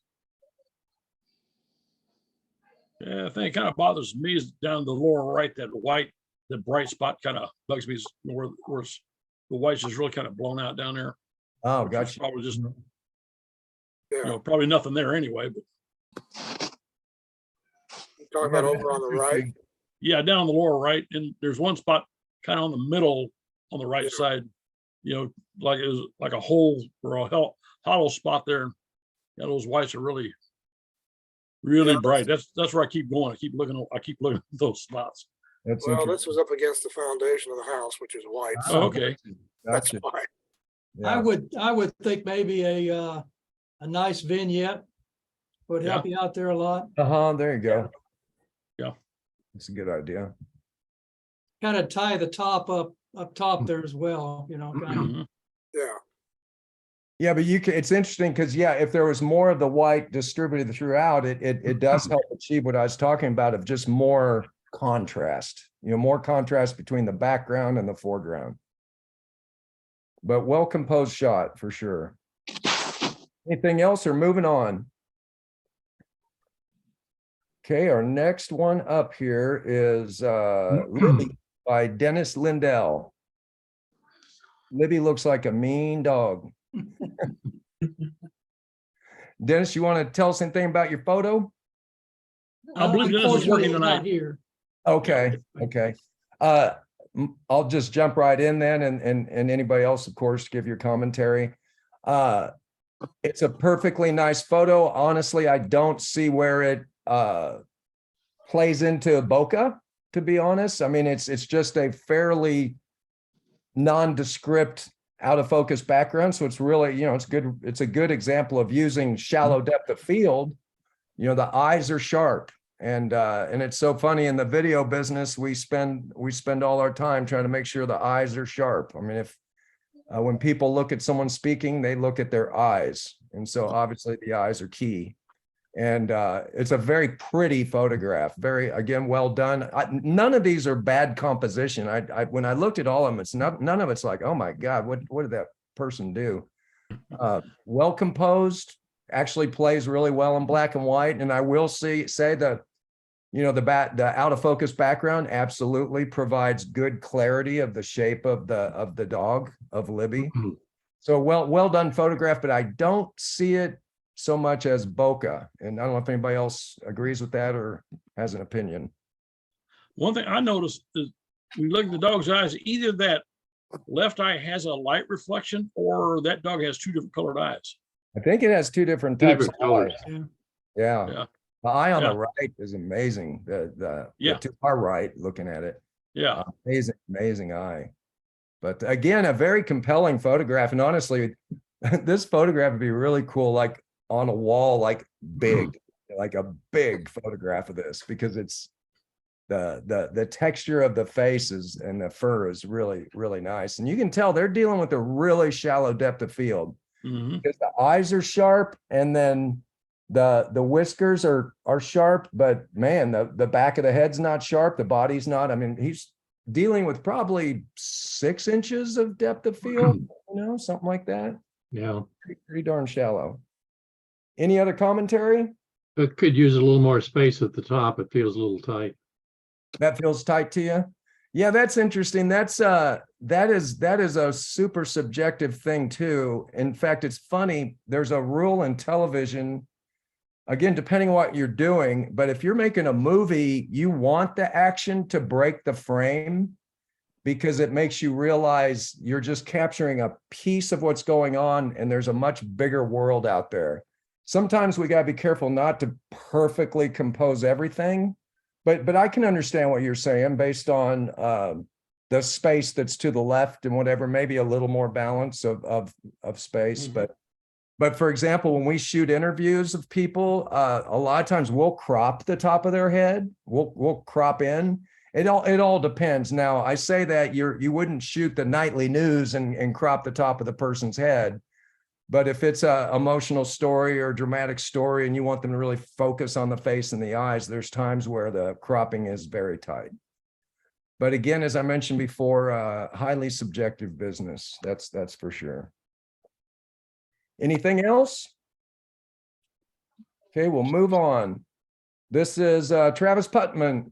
Yeah, the thing that kind of bothers me is down the lower right, that white, the bright spot kind of bugs me is where the white's is really kind of blown out down there. Oh, Which is gotcha. probably just, Yeah. probably nothing there anyway, but You're talking about over on the right. yeah, down on the lower right, and there's one spot kind of on the middle on the right Yeah. side, like it was like a hole or a hollow spot there. Yeah, those whites are really Yeah, bright. That's where I keep going. I keep looking at those spots. That's Well, interesting. this was up against the foundation of the house, which is white. Oh, So okay. that's Gotcha. why. I Yeah. would think maybe a nice vignette would help you out there a lot. There you go. Yeah. That's a good idea. Kind of tie the top up top there as well, kind of. Mhm. Yeah. Yeah, but it's interesting because if there was more of the white distributed throughout, it does help achieve what I was talking about of just more contrast, more contrast between the background and the foreground. But well composed shot for sure. Anything else or moving on? Okay, our next one up here is Libby by Dennis Lindell. Libby looks like a mean dog. Dennis, you want to tell us anything about your photo? I believe Dennis is working Unfortunately, he's not tonight. here. Okay. I'll just jump right in then, and anybody else, of course, give your commentary. It's a perfectly nice photo. Honestly, I don't see where it plays into bokeh, to be honest. I mean, it's just a fairly nondescript, out of focus background. So it's really, you know, it's good. It's a good example of using shallow depth of field. You know, the eyes are sharp. And it's so funny, in the video business, we spend all our time trying to make sure the eyes are sharp. I mean, if when people look at someone speaking, they look at their eyes. And so obviously the eyes are key. And it's a very pretty photograph. Very, again, well done. None of these are bad composition. When I looked at all of them, it's not, none of it's like, oh my God, what did that person do? Well composed, actually plays really well in black and white. And I will say that, you know, the out of focus background absolutely provides good clarity of the shape of the dog, of Libby. So well done photograph, but I don't see it so much as bokeh. And I don't know if anybody else agrees with that or has an opinion. One thing I noticed is when you look at the dog's eyes, either that left eye has a light reflection or that dog has two different colored eyes. I think it has two different Two types different of colors. eyes. Yeah. Yeah. The eye on Yeah. the right is amazing. The Yeah. to our right, looking at it. Yeah. Amazing eye. But again, a very compelling photograph. And honestly, this photograph would be really cool, like on a wall, like big, like a big photograph of this, because it's the texture of the faces and the fur is really, really nice. And you can tell they're dealing with a really shallow depth of field, because the eyes are sharp, and then the whiskers are sharp, but man, the back of the head's not sharp, the body's not. I mean, he's dealing with probably 6 inches of depth of field, you know, something like that. Yeah, Pretty darn shallow. Any other commentary? it could use a little more space at the top. It feels a little tight. That feels tight to you? Yeah, that's interesting. That's that is a super subjective thing too. In fact, it's funny. There's a rule in television, again, depending on what you're doing, but if you're making a movie, you want the action to break the frame, because it makes you realize you're just capturing a piece of what's going on, and there's a much bigger world out there. Sometimes we got to be careful not to perfectly compose everything, but I can understand what you're saying based on the space that's to the left and whatever, maybe a little more balance of space. But for example, when we shoot interviews of people, a lot of times we'll crop the top of their head. We'll crop in. It all depends. Now, I say that you wouldn't shoot the nightly news and crop the top of the person's head. But if it's a emotional story or dramatic story and you want them to really focus on the face and the eyes, there's times where the cropping is very tight. But again, as I mentioned before, highly subjective business. That's for sure. Anything else? Okay, we'll move on. This is Travis Putman,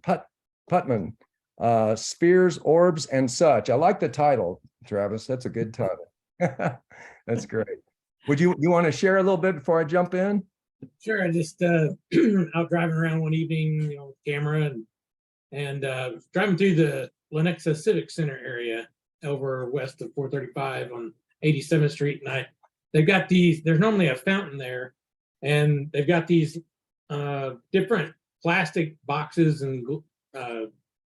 Spheres, Orbs, and Such. I like the title, Travis. That's a good title. That's great. Would you want to share a little bit before I jump in? Sure. I just out driving around one evening, you know, with camera and driving through the Lenexa Civic Center area over west of 435 on 87th Street, and they've got these. There's normally a fountain there, and they've got these different plastic boxes and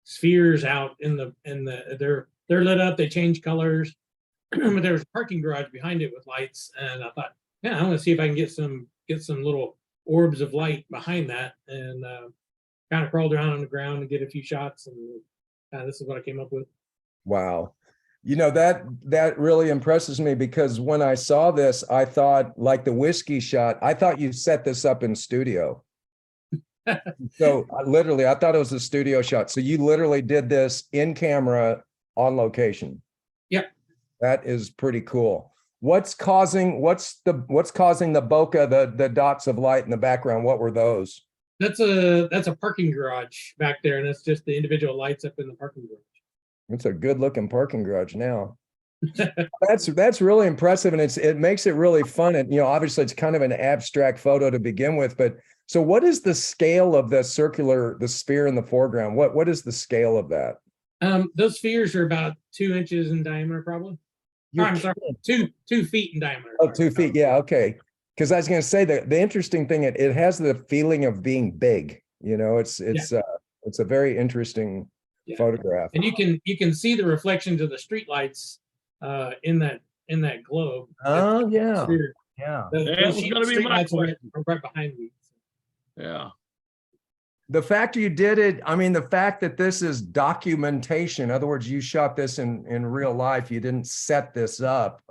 spheres out in the they're lit up. They change colors. But there was a parking garage behind it with lights, and I thought, yeah, I'm gonna see if I can get some little orbs of light behind that, and kind of crawled around on the ground to get a few shots, and this is what I came up with. Wow. You know, that really impresses me, because when I saw this, I thought, like the whiskey shot, I thought you set this up in studio. So literally, I thought it was a studio shot. So you literally did this in camera on location. Yep. That is pretty cool. What's causing the bokeh, the dots of light in the background? What were those? That's a parking garage back there, and that's just the individual lights up in the parking garage. It's a good looking parking garage now. That's really impressive, and it makes it really fun. And, you know, obviously it's kind of an abstract photo to begin with, but so what is the scale of the sphere in the foreground? What is the scale of that? Those spheres are about 2 inches in diameter, probably. You're I'm sorry, kidding. 2 feet in diameter. Oh, 2 feet. Yeah. Okay. Because I was going to say that the interesting thing, it has the feeling of being big. You know, it's a very interesting Yeah. photograph. And you can see the reflections of the streetlights in that globe. Oh, yeah. Sphere. Yeah. That was gonna be my Streetlights are question. right behind me. Yeah. The fact you did it, I mean, the fact that this is documentation, in other words, you shot this in real life, you didn't set this up.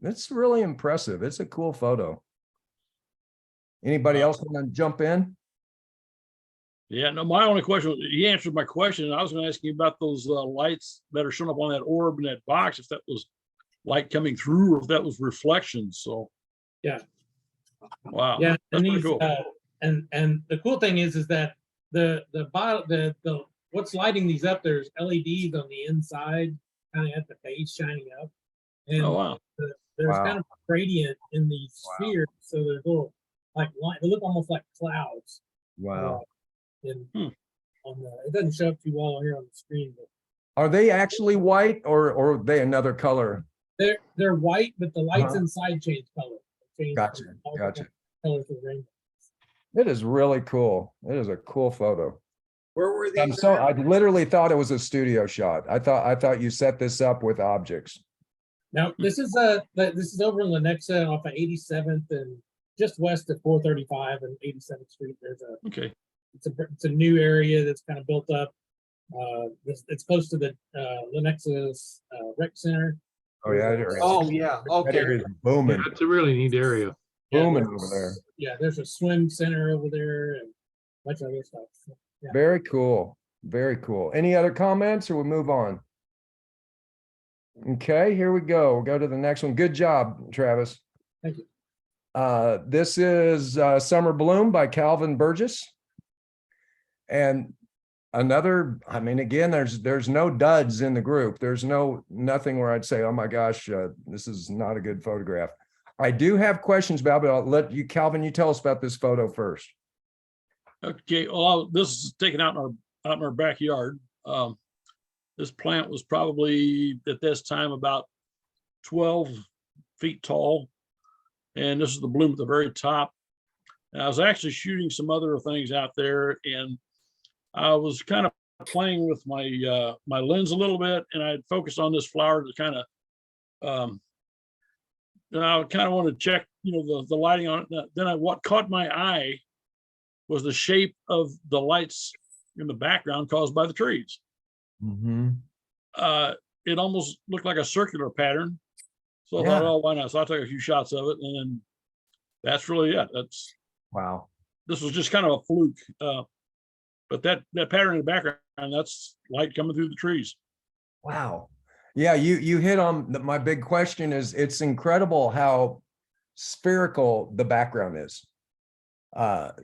It's really impressive. It's a cool photo. Anybody else want to jump in? Yeah, no, my only question, he answered my question. I was gonna ask you about those lights that are showing up on that orb in that box, if that was light coming through or if that was reflections. So. Yeah. Wow. Yeah, That's and pretty these cool. and the cool thing is that the what's lighting these up, there's LEDs on the inside, kind of at the base shining up. And Oh, wow. there's Wow. kind of a gradient in these spheres, so there's little like light, they look almost like clouds. Wow. And Hmm. it doesn't show up too well here on the screen, but Are they actually white or are they another color? they're white, but the lights Uh-huh. inside change color. They change Gotcha. from all Gotcha. different colors of the rainbow. It is really cool. It is a cool photo. Where were I'm these? so, at? I literally thought it was a studio shot. I thought you set this up with objects. Now this is over in Lenexa off of 87th and just west of 435 and 87th Street. There's a Okay. it's a new area that's kind of built up. It's close to the Lenexa's rec center. Oh yeah. Oh, yeah, That okay. area is Yeah, booming, it's a really neat area. booming over there. Yeah, there's a swim center over there and a bunch of other stuff. So, yeah. Very cool. Very cool. Any other comments or we move on? Okay, here we go. We'll go to the next one. Good job, Travis. Thank you. This is Summer Bloom by Calvin Burgess. And another, I mean, again, there's no duds in the group. There's nothing where I'd say, oh my gosh, this is not a good photograph. I do have questions about it, but I'll let you, Calvin, you tell us about this photo first. Okay, well, this is taken out in our backyard. This plant was probably at this time about 12 feet tall. And this is the bloom at the very top. And I was actually shooting some other things out there, and I was kind of playing with my my lens a little bit, and I focused on this flower to kind of and I kind of wanted to check, you know, the lighting on it. Then what caught my eye was the shape of the lights in the background caused by the trees. Mm-hmm. It almost looked like a circular pattern. So I Yeah. thought, oh, why not? So I took a few shots of it, and then that's really it. Wow. This was just kind of a fluke. But that pattern in the background, that's light coming through the trees. Wow. Yeah, you hit on my big question is it's incredible how spherical the background is.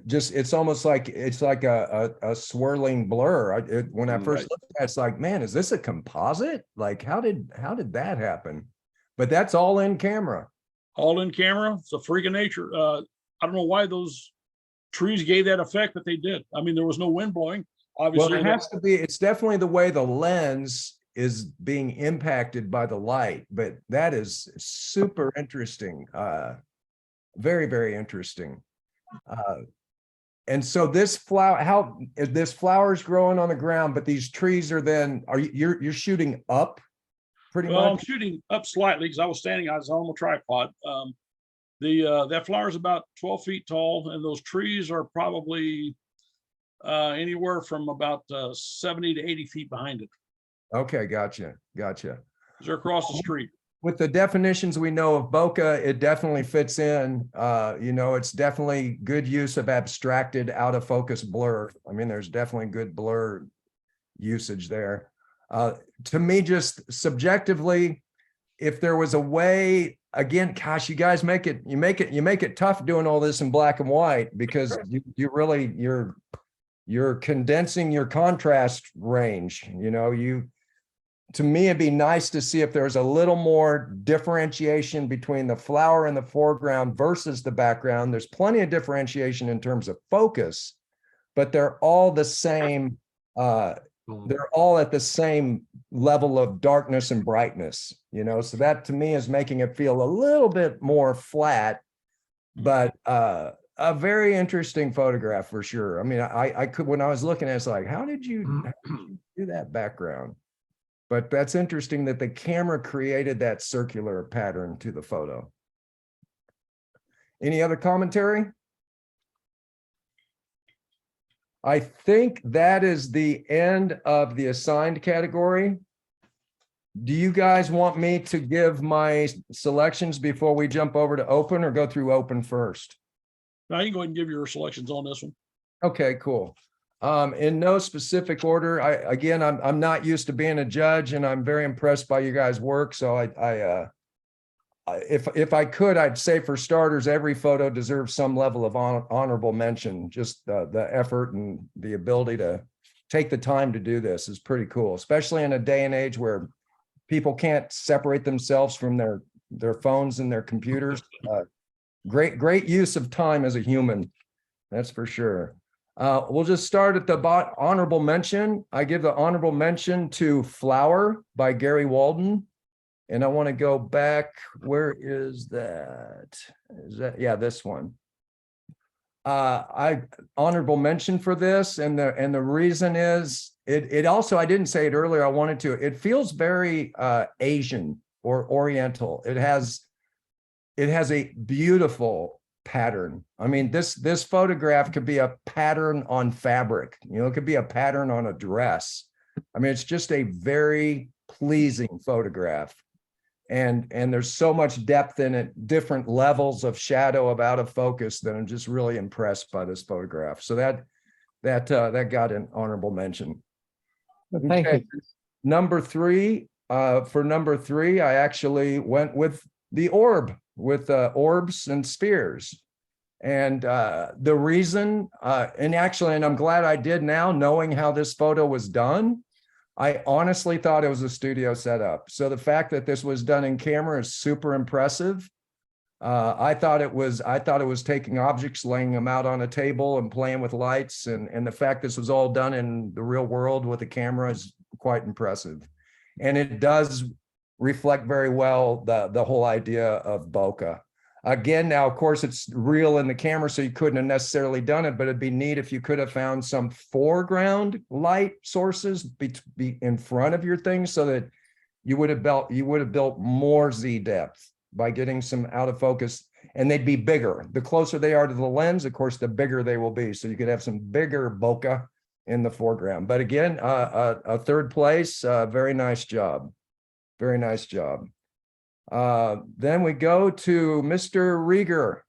Just it's almost like it's like a swirling blur. When I first looked at it, it's like, man, is this a composite? Like how did that happen? But that's all in camera. All in camera. It's a freak of nature. I don't know why those trees gave that effect, but they did. I mean, there was no wind blowing, obviously. Well, it has to be, it's definitely the way the lens is being impacted by the light, but that is super interesting. Very, very interesting. And so this flower, this flower is growing on the ground, but these trees are then, you're shooting up pretty Well, I'm much? shooting up slightly because I was standing, I was on a tripod. That flower is about 12 feet tall, and those trees are probably anywhere from about 70 to 80 feet behind it. Okay, gotcha. They're across the street. With the definitions we know of bokeh, it definitely fits in. You know, it's definitely good use of abstracted out of focus blur. I mean, there's definitely good blur usage there. To me, just subjectively, if there was a way, again, gosh, you guys make it tough doing all this in black and white because you're condensing your contrast range. You know, to me, it'd be nice to see if there's a little more differentiation between the flower in the foreground versus the background. There's plenty of differentiation in terms of focus, but they're all the same they're all at the same level of darkness and brightness, you know, so that to me is making it feel a little bit more flat, but a very interesting photograph for sure. I mean, I could, when I was looking at it, it's like, how did you do that background? But that's interesting that the camera created that circular pattern to the photo. Any other commentary? I think that is the end of the assigned category. Do you guys want me to give my selections before we jump over to open, or go through open first? Now you can go ahead and give your selections on this one. Okay, cool. In no specific order. I'm not used to being a judge, and I'm very impressed by you guys' work. So if I could, I'd say for starters, every photo deserves some level of honorable mention. Just the effort and the ability to take the time to do this is pretty cool, especially in a day and age where people can't separate themselves from their phones and their computers. Great use of time as a human, that's for sure. We'll just start at the honorable mention. I give the honorable mention to Flower by Gary Walden. And I want to go back. Where is that? Is that, yeah, this one. I honorable mention for this, and the reason is it also, I didn't say it earlier, I wanted to. It feels very Asian or Oriental. It has a beautiful pattern. I mean, this photograph could be a pattern on fabric. You know, it could be a pattern on a dress. I mean, it's just a very pleasing photograph. And there's so much depth in it, different levels of shadow, of out of focus, that I'm just really impressed by this photograph. So that got an honorable mention. Thank you. Number three, for number three, I actually went with the orb, with orbs and spheres. And the reason, and I'm glad I did now, knowing how this photo was done. I honestly thought it was a studio setup. So the fact that this was done in camera is super impressive. I thought it was taking objects, laying them out on a table and playing with lights. And the fact this was all done in the real world with a camera is quite impressive. And it does reflect very well the whole idea of bokeh. Again, now, of course, it's real in the camera, so you couldn't have necessarily done it, but it'd be neat if you could have found some foreground light sources be in front of your thing, so that you would have built more Z depth by getting some out of focus, and they'd be bigger. The closer they are to the lens, of course, the bigger they will be. So you could have some bigger bokeh in the foreground. But again, a third place, very nice job. Very nice job. Then we go to Mr. Rieger,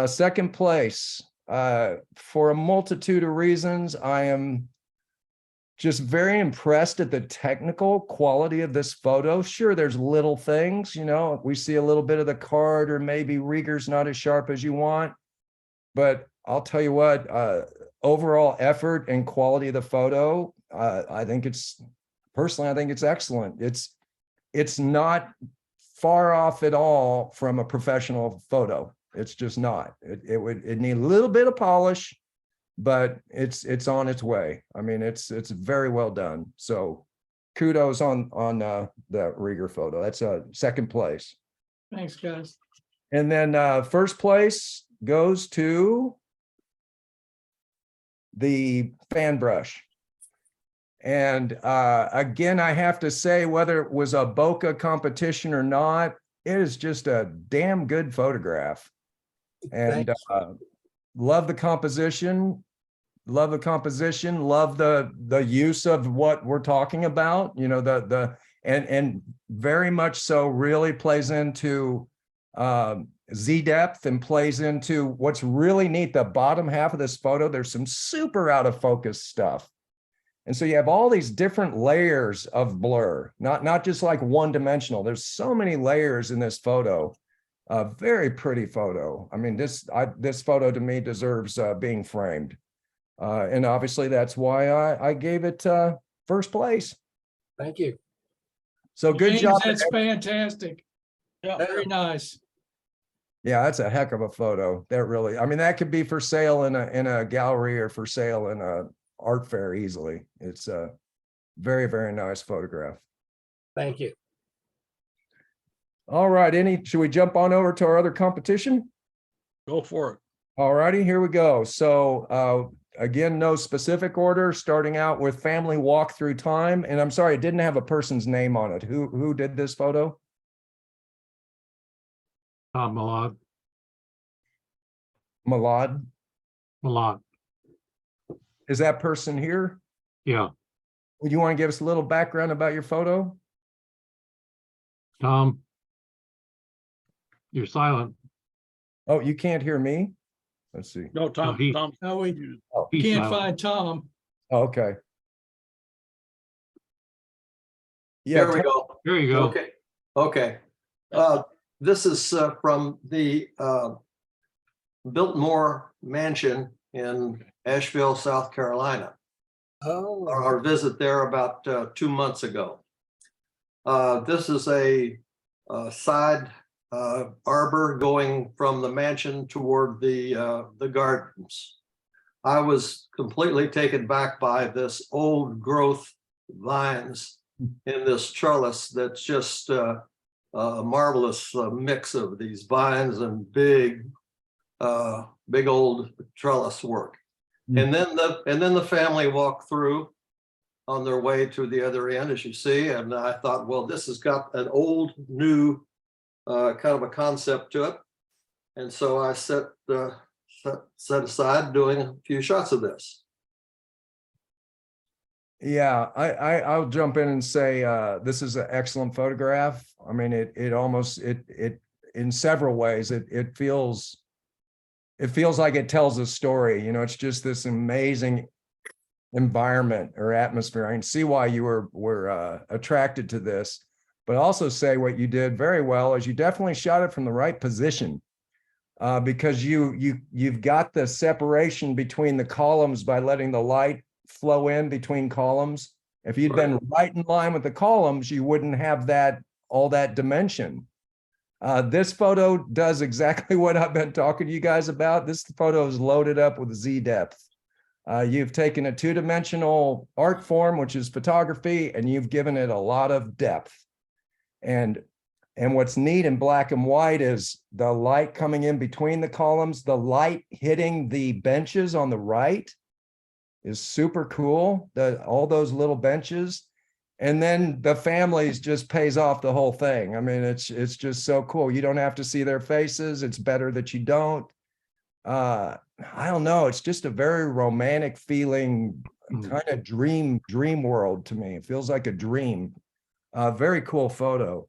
second place. For a multitude of reasons, I am just very impressed at the technical quality of this photo. Sure, there's little things, you know, we see a little bit of the card, or maybe Rieger's not as sharp as you want, but I'll tell you what, overall effort and quality of the photo, I think it's excellent. It's not far off at all from a professional photo. It's just not. It need a little bit of polish, but it's on its way. I mean, it's very well done. So kudos on the Rieger photo. That's second place. Thanks, guys. And then first place goes to the fan brush. And again, I have to say, whether it was a bokeh competition or not, it is just a damn good photograph. And love the composition, love the use of what we're talking about, you know, and very much so really plays into Z depth, and plays into what's really neat. The bottom half of this photo, there's some super out of focus stuff. And so you have all these different layers of blur, not just like one dimensional. There's so many layers in this photo. A very pretty photo. I mean, this photo to me deserves being framed. And obviously that's why I gave it first place. Thank you. So good James, job. that's fantastic. Yeah. Very nice. Yeah, that's a heck of a photo. That really, I mean, that could be for sale in a gallery, or for sale in art fair easily. It's a very, very nice photograph. Thank you. All right, should we jump on over to our other competition? Go for it. All righty, here we go. So again, no specific order, starting out with family walk through time. And I'm sorry, it didn't have a person's name on it. Who did this photo? Malad. Malad. Malad. Is that person here? Yeah. Would you want to give us a little background about your photo? Tom, you're silent. Oh, you can't hear me? Let's see. No, Tom, he- Tom. No, we He's can't silent. find Tom. Oh, okay. Yeah, There we go. There you go. Okay, okay. This is from the Biltmore Mansion in Asheville, South Carolina. Oh, Our visit there about 2 months ago. This is a side arbor going from the mansion toward the gardens. I was completely taken back by this old growth vines in this trellis that's just a marvelous mix of these vines and big old trellis work. And then the family walked through on their way to the other end, as you see. And I thought, well, this has got an old, new kind of a concept to it. And so I set aside doing a few shots of this. Yeah, I'll jump in and say this is an excellent photograph. I mean, it almost in several ways it feels like it tells a story. You know, it's just this amazing environment or atmosphere. I can see why you were attracted to this, but also say what you did very well is you definitely shot it from the right position, because you've got the separation between the columns by letting the light flow in between columns. If you'd been right in line with the columns, you wouldn't have all that dimension. This photo does exactly what I've been talking to you guys about. This photo is loaded up with Z depth. You've taken a two-dimensional art form, which is photography, and you've given it a lot of depth. And what's neat in black and white is the light coming in between the columns, the light hitting the benches on the right is super cool. All those little benches. And then the families just pays off the whole thing. I mean, it's just so cool. You don't have to see their faces. It's better that you don't. I don't know. It's just a very romantic feeling, kind of dream world to me. It feels like a dream. Very cool photo.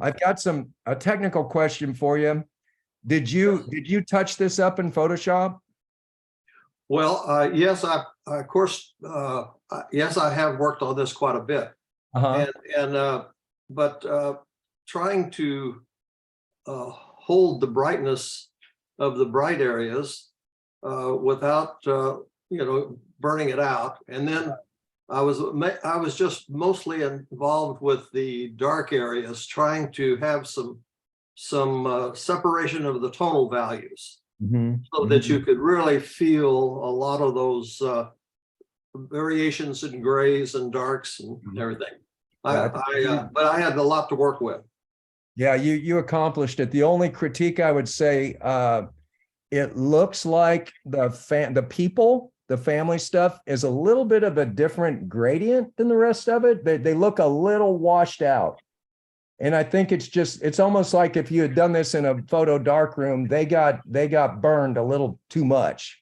I've got a technical question for you. Did you touch this up in Photoshop? Well, yes, of course, yes, I have worked on this quite a bit. But trying to hold the brightness of the bright areas without burning it out. And then I was just mostly involved with the dark areas, trying to have some separation of the tonal values, so that you could really feel a lot of those variations in grays and darks and everything. But I had a lot to work with. Yeah, you accomplished it. The only critique I would say, it looks like the family stuff is a little bit of a different gradient than the rest of it. They look a little washed out. And I think it's almost like if you had done this in a photo darkroom, they got burned a little too much.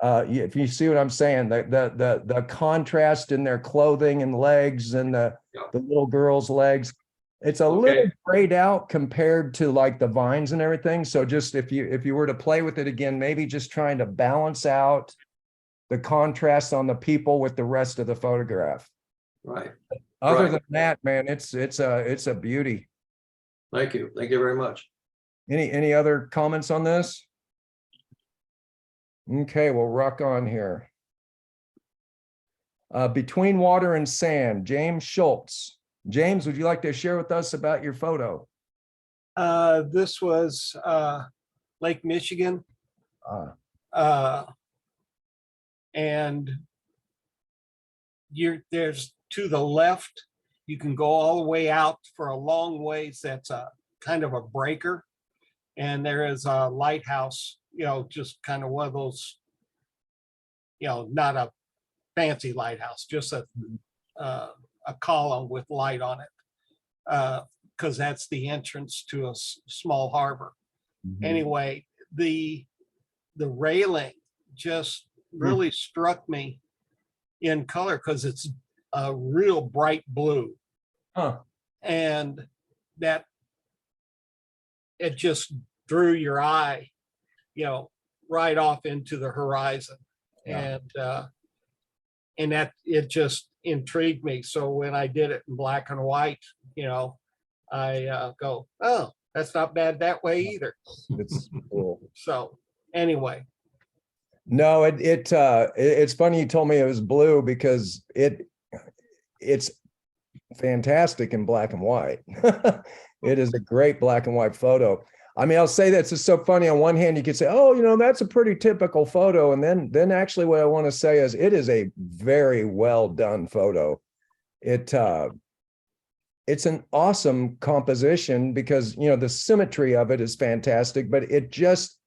If you see what I'm saying, the contrast in their clothing and legs and the little girl's legs, it's a little grayed out compared to like the vines and everything. So just if you were to play with it again, maybe just trying to balance out the contrast on the people with the rest of the photograph. Right. Other than that, man, it's a beauty. Thank you very much. Any other comments on this? Okay, we'll rock on here. Between water and sand, James Schultz. James, would you like to share with us about your photo? this was Lake Michigan. And there's to the left, you can go all the way out for a long ways. That's a kind of a breaker. And there is a lighthouse, just kind of one of those, not a fancy lighthouse, just a column with light on it. Because that's the entrance to a small harbor. Anyway, the railing just really struck me in color because it's a real bright blue. And that it just drew your eye, right off into the horizon. And that it just intrigued me. So when I did it in black and white, I go, oh, that's not bad that way either. It's cool. So anyway. No, it's funny you told me it was blue because it's fantastic in black and white. It is a great black and white photo. I mean, I'll say that's just so funny. On one hand, you could say, oh, that's a pretty typical photo. And then actually what I want to say is it is a very well done photo. It's an awesome composition because, the symmetry of it is fantastic, but it just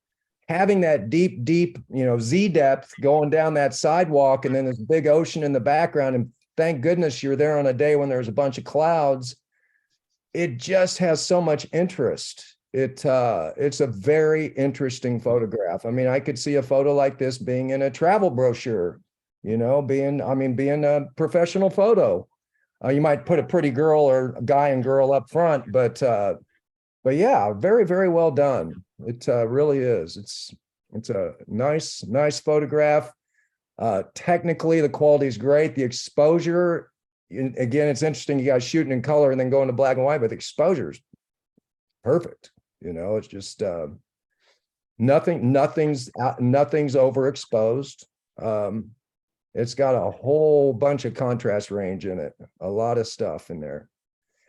having that deep, Z depth going down that sidewalk and then this big ocean in the background. And thank goodness you're there on a day when there's a bunch of clouds. It just has so much interest. It's a very interesting photograph. I mean, I could see a photo like this being in a travel brochure, being a professional photo. You might put a pretty girl or a guy and girl up front, but yeah, very, very well done. It really is. It's a nice photograph. Technically, the quality is great. The exposure, again, it's interesting. You guys shooting in color and then going to black and white, but the exposure's perfect. It's just nothing's overexposed. It's got a whole bunch of contrast range in it, a lot of stuff in there.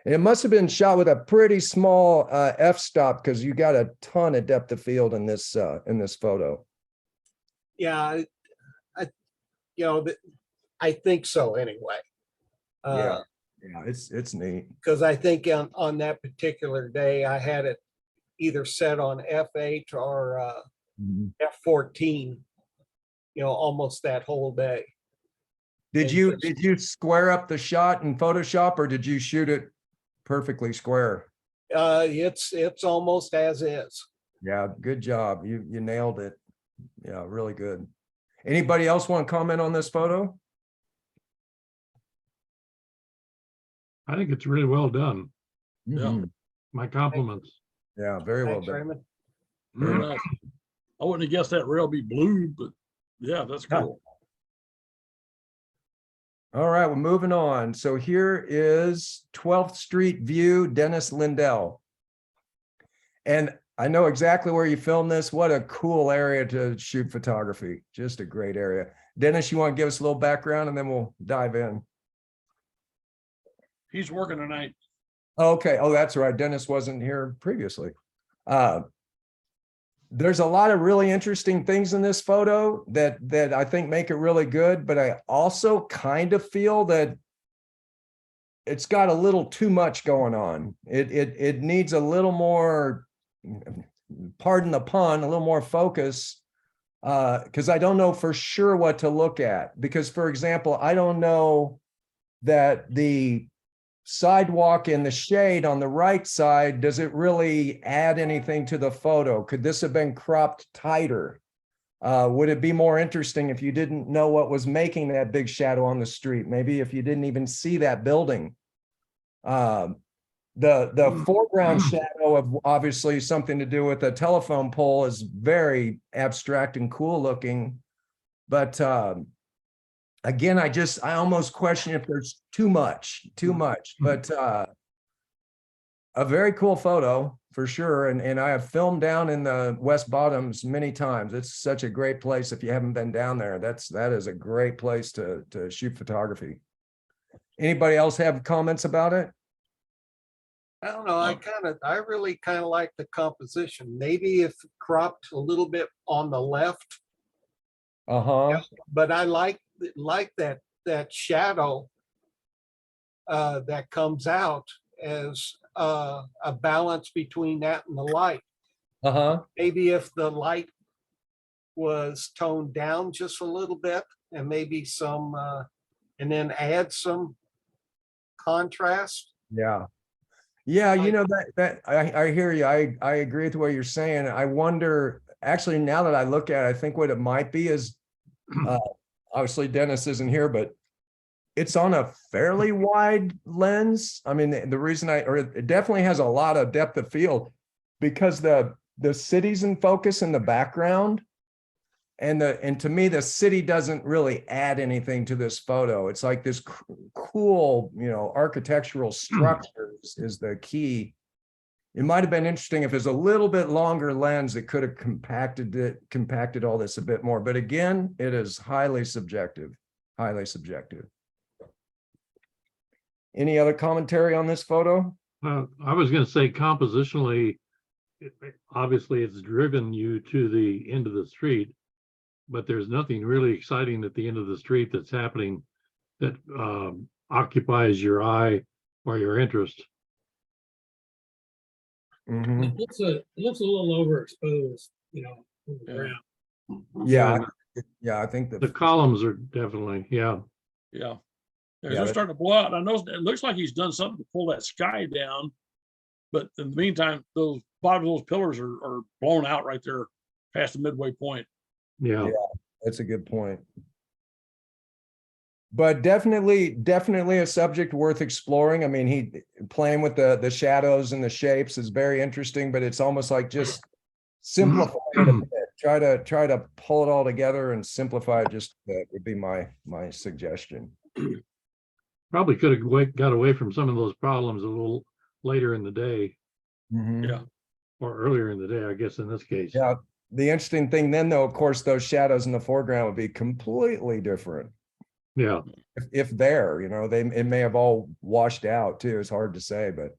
And it must have been shot with a pretty small f-stop because you got a ton of depth of field in this photo. Yeah, I think so anyway. Yeah, it's neat. Because I think on that particular day, I had it either set on F8 or F14, almost that whole day. Did you square up the shot in Photoshop or did you shoot it perfectly square? It's almost as is. Yeah, good job. You nailed it. Yeah, really good. Anybody else want to comment on this photo? I think it's really well done. Yeah. My compliments. Yeah, very well Thanks, done. Raymond. Very nice. I wouldn't have guessed that rail be blue, but yeah, that's cool. All right, we're moving on. So here is 12th Street view, Dennis Lindell. And I know exactly where you filmed this. What a cool area to shoot photography. Just a great area. Dennis, you want to give us a little background and then we'll dive in. He's working tonight. Okay. Oh, that's right. Dennis wasn't here previously. There's a lot of really interesting things in this photo that I think make it really good, but I also kind of feel that it's got a little too much going on. It needs a little more, pardon the pun, a little more focus, because I don't know for sure what to look at. Because, for example, I don't know that the sidewalk in the shade on the right side, does it really add anything to the photo? Could this have been cropped tighter? Would it be more interesting if you didn't know what was making that big shadow on the street? Maybe if you didn't even see that building. The foreground shadow of obviously something to do with a telephone pole is very abstract and cool looking. But again, I almost question if there's too much, but a very cool photo for sure. And I have filmed down in the West Bottoms many times. It's such a great place. If you haven't been down there, that is a great place to shoot photography. Anybody else have comments about it? I don't know. I really kind of like the composition. Maybe if cropped a little bit on the left. Uh-huh. But I like that that shadow that comes out as a balance between that and the light. Maybe if the light was toned down just a little bit and maybe some, and then add some contrast. Yeah. Yeah, you know, I hear you. I agree with what you're saying. I wonder, actually, now that I look at it, I think what it might be is, obviously Dennis isn't here, but it's on a fairly wide lens. I mean, the reason it definitely has a lot of depth of field because the city's in focus in the background. And to me, the city doesn't really add anything to this photo. It's like this cool, you know, architectural structures is the key. It might have been interesting if it's a little bit longer lens, it could have compacted all this a bit more. But again, it is highly subjective, highly subjective. Any other commentary on this photo? I was going to say compositionally, obviously it's driven you to the end of the street, but there's nothing really exciting at the end of the street that's happening that occupies your eye or your interest. Mm-hmm. It looks a little overexposed, you know, on the ground. Yeah, I think the columns are definitely, yeah. Yeah. They're starting to blow out. I know it looks like he's done something to pull that sky down, but in the meantime, those bottom of those pillars are blown out right there past the midway point. Yeah, that's a good point. But definitely a subject worth exploring. I mean, he playing with the shadows and the shapes is very interesting, but it's almost like just simplify it a bit. Try to pull it all together and simplify it. Just that would be my suggestion. Probably could have got away from some of those problems a little later in the day. Yeah. Or earlier in the day, I guess, in this case. Yeah. The interesting thing then, though, of course, those shadows in the foreground would be completely different. Yeah. If there, you know, it may have all washed out too. It's hard to say, but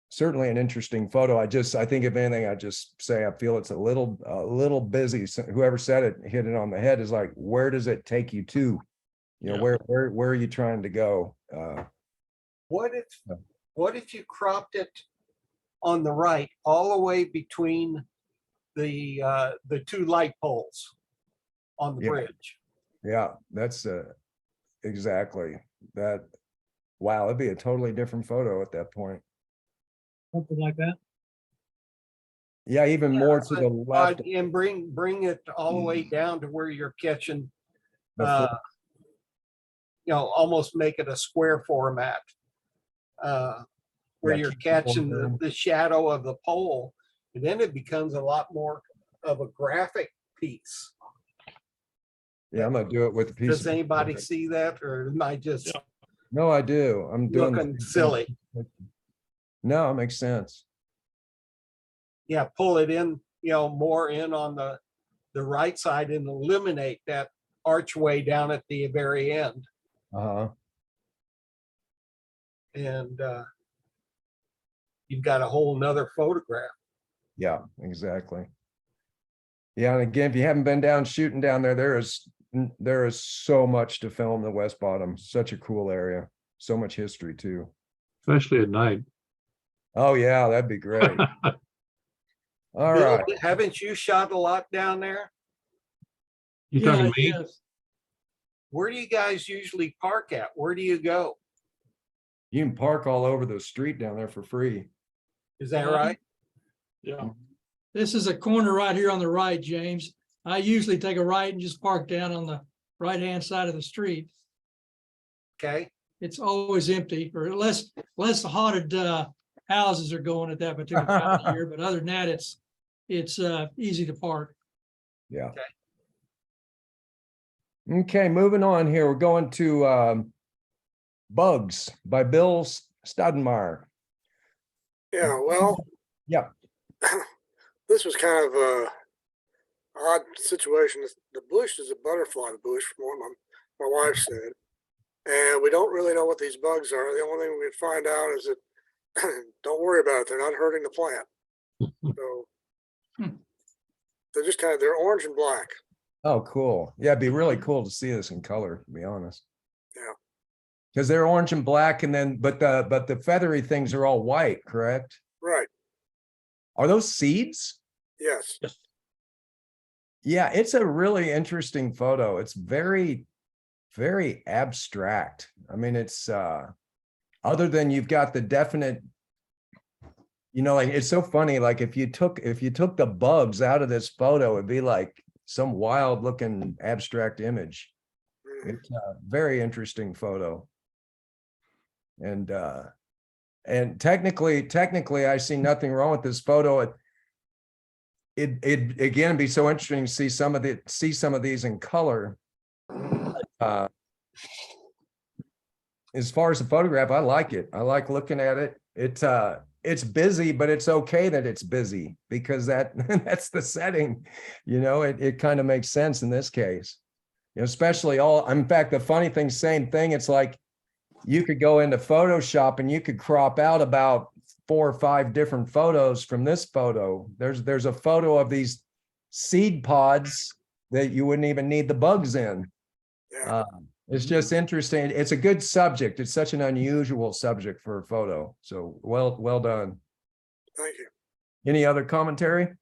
certainly an interesting photo. I think if anything, I just say I feel it's a little busy. So whoever said it hit it on the head. Is like, where does it take you to? You know, where are you trying to go? What if you cropped it on the right all the way between the two light poles on the bridge? Yeah, that's exactly that. Wow, it'd be a totally different photo at that point. Something like that. Yeah, even more to the left. And bring it all the way down to where you're catching, you know, almost make it a square format, where you're catching the shadow of the pole, and then it becomes a lot more of a graphic piece. Yeah, I'm gonna do it with a piece. Does anybody see that, or am I just? No, I do. I'm doing looking silly. No, it makes sense. Yeah, pull it in, you know, more in on the right side and eliminate that archway down at the very end. And you've got a whole nother photograph. Yeah, exactly. Yeah, and again, if you haven't been down shooting down there, there is so much to film the West Bottom. Such a cool area. So much history too. Especially at night. Oh yeah, that'd be great. All Bill, right. haven't you shot a lot down there? You talking to me? Yes. Where do you guys usually park at? Where do you go? You can park all over the street down there for free. Is that right? Yeah. This is a corner right here on the right, James. I usually take a right and just park down on the right-hand side of the street. Okay. It's always empty, or less haunted houses are going at that particular time of year. But other than that, it's easy to park. Yeah. Okay, moving on here. We're going to Bugs by Bill Stadenmeyer. Yeah, well, yeah. This was kind of a odd situation. The bush is a butterfly bush, from what my wife said, and we don't really know what these bugs are. The only thing we can find out is that don't worry about it; they're not hurting the plant. So they're just they're orange and black. Oh, cool. Yeah, it'd be really cool to see this in color, to be honest. Yeah. Because they're orange and black, and then but the feathery things are all white, correct? Right. Are those seeds? Yes. Yes. Yeah, it's a really interesting photo. It's very, very abstract. I mean, it's other than you've got the definite, like it's so funny. Like if you took the bugs out of this photo, it'd be like some wild looking abstract image. Mhm. It's a very interesting photo. And technically I see nothing wrong with this photo. It again be so interesting to see some of these in color. As far as the photograph, I like it. I like looking at it. It's busy, but it's okay that it's busy because that's the setting. It kind of makes sense in this case. Especially in fact, the funny thing, same thing. It's like you could go into Photoshop and you could crop out about 4 or 5 different photos from this photo. There's a photo of these seed pods that you wouldn't even need the bugs in. Yeah. It's just interesting. It's a good subject. It's such an unusual subject for a photo. So well done. Thank you. Any other commentary?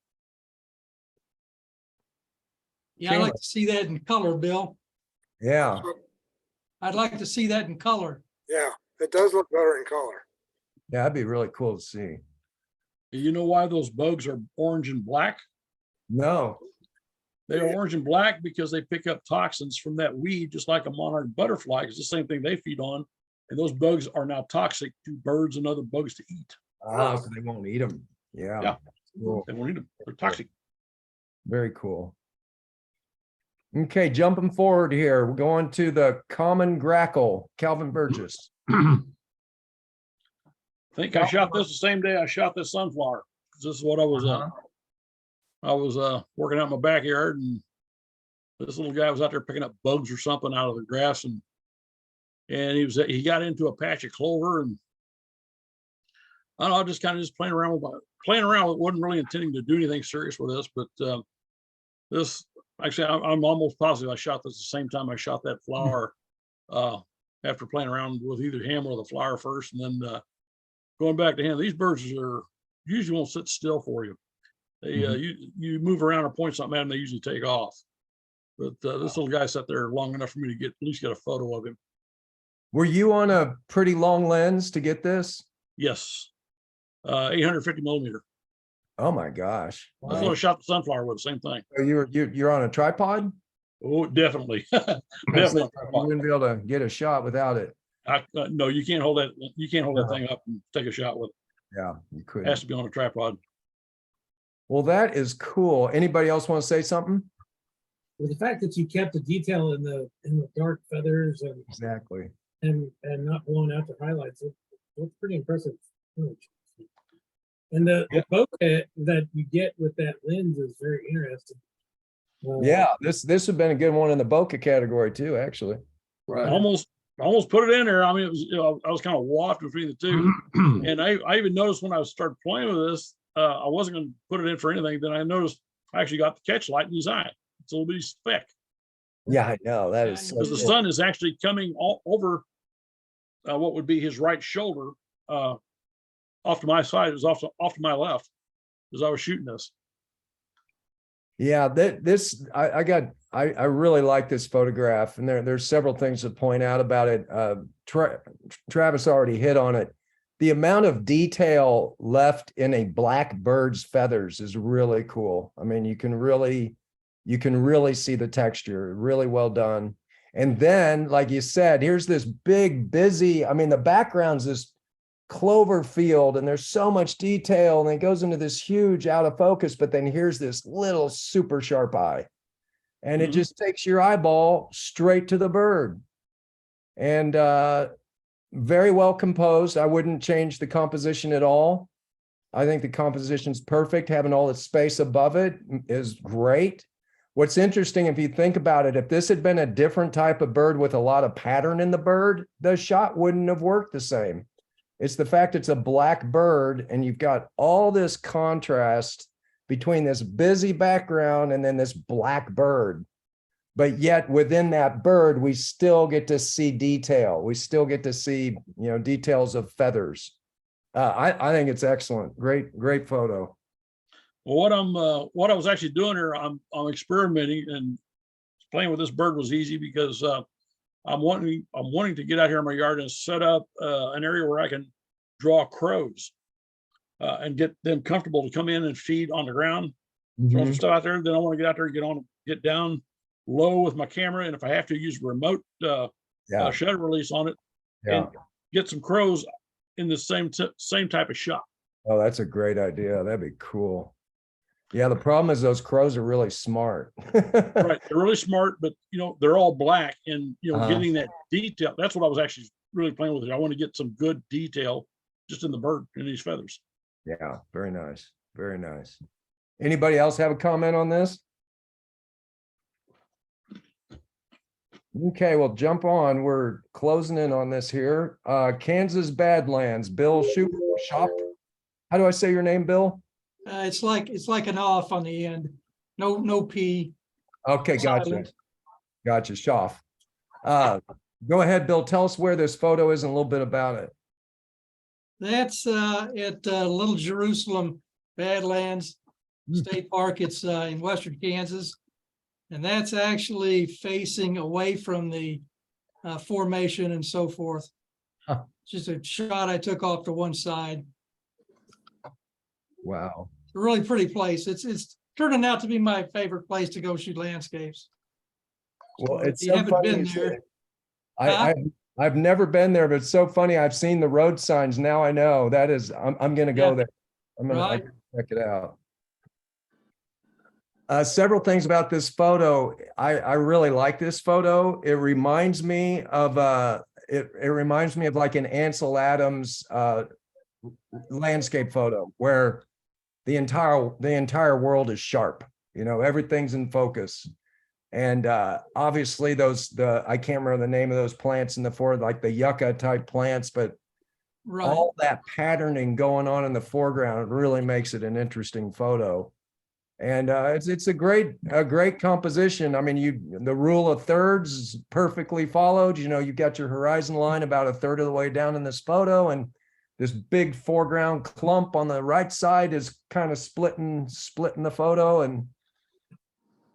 Yeah, I'd like to see that in color, Bill. Yeah. I'd like to see that in color. Yeah, it does look better in color. Yeah, that'd be really cool to see. You know why those bugs are orange and black? No. They are orange and black because they pick up toxins from that weed, just like a monarch butterfly. It's the same thing they feed on. And those bugs are now toxic to birds and other bugs to eat. So they won't eat them. Yeah. Yeah. Cool. They won't eat them. They're toxic. Very cool. Okay, jumping forward here, we're going to the common grackle, Calvin Burgess. I think I shot this the same day I shot this sunflower. This is what I was working out in my backyard, and this little guy was out there picking up bugs or something out of the grass, and he got into a patch of clover, and I don't know, just kind of playing around with it. Wasn't really intending to do anything serious with this, but this actually I'm almost positive I shot this the same time I shot that flower, after playing around with either him or the flower first, and then going back to him. These birds usually won't sit still for you. They you move around or point something at them, they usually take off. But this little guy sat there long enough for me to at least get a photo of him. Were you on a pretty long lens to get this? Yes, 850 millimeter. Oh my gosh! That's what I shot the sunflower with. Same thing. So you're on a tripod? Oh, definitely, definitely. You wouldn't be able to get a shot without it. No, you can't hold that. You can't hold that thing up and take a shot with it. Yeah, you It could. has to be on a tripod. Well, that is cool. Anybody else want to say something? Well, the fact that you kept the detail in the dark feathers Exactly. and not blowing out the highlights, it's pretty impressive. And the bokeh that you get with that lens is very interesting. Yeah, this would have been a good one in the bokeh category too, actually. Right. Almost put it in there. I mean, it was, I was kind of wafted between the two. And I even noticed when I started playing with this, I wasn't going to put it in for anything. Then I noticed I actually got the catch light in his eye. It's a little bitty speck. Yeah, I know. That is so Because the cool. sun is actually coming all over what would be his right shoulder, off to my side. It was off to my left as I was shooting this. Yeah, I really like this photograph, and there's several things to point out about it. Travis already hit on it. The amount of detail left in a black bird's feathers is really cool. I mean, you can really see the texture. Really well done. And then, like you said, here's this big, busy, I mean, the background's this clover field, and there's so much detail, and it goes into this huge out of focus, but then here's this little super sharp eye, and it just takes your eyeball straight to the bird. And very well composed. I wouldn't change the composition at all. I think the composition's perfect. Having all the space above it is great. What's interesting, if you think about it, if this had been a different type of bird with a lot of pattern in the bird, the shot wouldn't have worked the same. It's the fact it's a black bird, and you've got all this contrast between this busy background and then this black bird. but yet within that bird, we still get to see detail. We still get to see, details of feathers. I think it's excellent. Great photo. Well, what I was actually doing here, I'm experimenting, and playing with this bird was easy because I'm wanting to get out here in my yard and set up an area where I can draw crows and get them comfortable to come in and feed on the ground. Throw some stuff out there. Then I want to get out there and get down low with my camera, and if I have to use remote shutter release on it, and get some crows in the same type of shot. Oh, that's a great idea. That'd be cool. Yeah, the problem is those crows are really smart. Right, they're really smart, but they're all black, and getting that detail. That's what I was actually really playing with. I want to get some good detail just in the bird and these feathers. Yeah, very nice. Very nice. Anybody else have a comment on this? Okay, well, jump on. We're closing in on this here. Kansas Badlands, Bill Shop. How do I say your name, Bill? It's like an off on the end. No P. Okay, gotcha. Silent. Gotcha, Schaff. Go ahead, Bill. Tell us where this photo is and a little bit about it. That's at Little Jerusalem Badlands State Park. It's in western Kansas. And that's actually facing away from the formation and so forth. Huh. Just a shot I took off to one side. Wow. A really pretty place. It's turning out to be my favorite place to go shoot landscapes. Well, So it's if you so haven't funny been you say there, it. I've never been there, but it's so funny. I've seen the road signs. Now I know that is, I'm going to go there. I'm going to check it out. Several things about this photo. I really like this photo. It reminds me of it reminds me of like an Ansel Adams landscape photo where the entire world is sharp. Everything's in focus. And obviously I can't remember the name of those plants in the forest, like the yucca type plants, but all that patterning going on in the foreground really makes it an interesting photo. And it's a great composition. I mean, the rule of thirds is perfectly followed. You've got your horizon line about a third of the way down in this photo, and this big foreground clump on the right side is kind of splitting the photo, and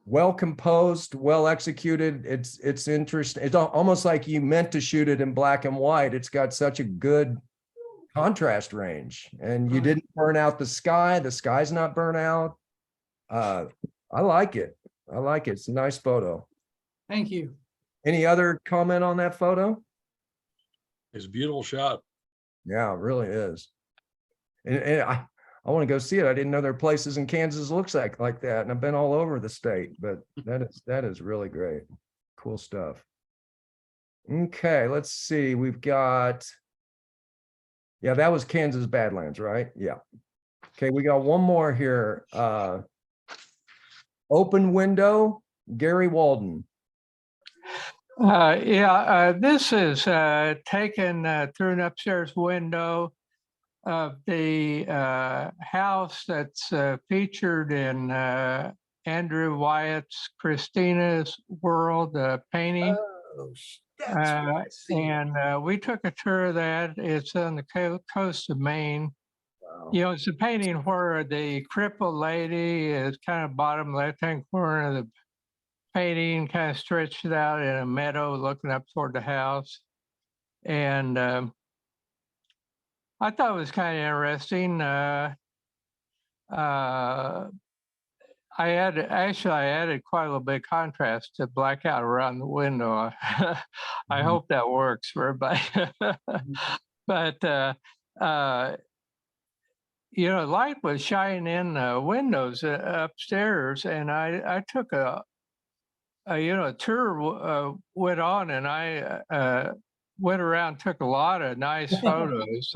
well composed, well executed. It's interesting. It's almost like you meant to shoot it in black and white. It's got such a good contrast range, and you didn't burn out the sky. The sky's not burnt out. I like it. It's a nice photo. thank you. Any other comment on that photo? It's a beautiful shot. Yeah, it really is. And I want to go see it. I didn't know there are places in Kansas looks like that. And I've been all over the state, but that is really great. Cool stuff. Okay, let's see. We've got, that was Kansas Badlands, right? Yeah. Okay, we got one more here. Open Window, Gary Walden. This is taken through an upstairs window of the house that's featured in Andrew Wyatt's Christina's World painting. And we took a tour of that. It's on the coast of Maine. Wow. It's a painting where the crippled lady is kind of bottom left-hand corner of the painting, kind of stretched out in a meadow looking up toward the house. And I thought it was kind of interesting. I added quite a little bit of contrast to blackout around the window. I hope that works for everybody. But light was shining in the windows upstairs, and I took a tour went on, and I went around, took a lot of nice photos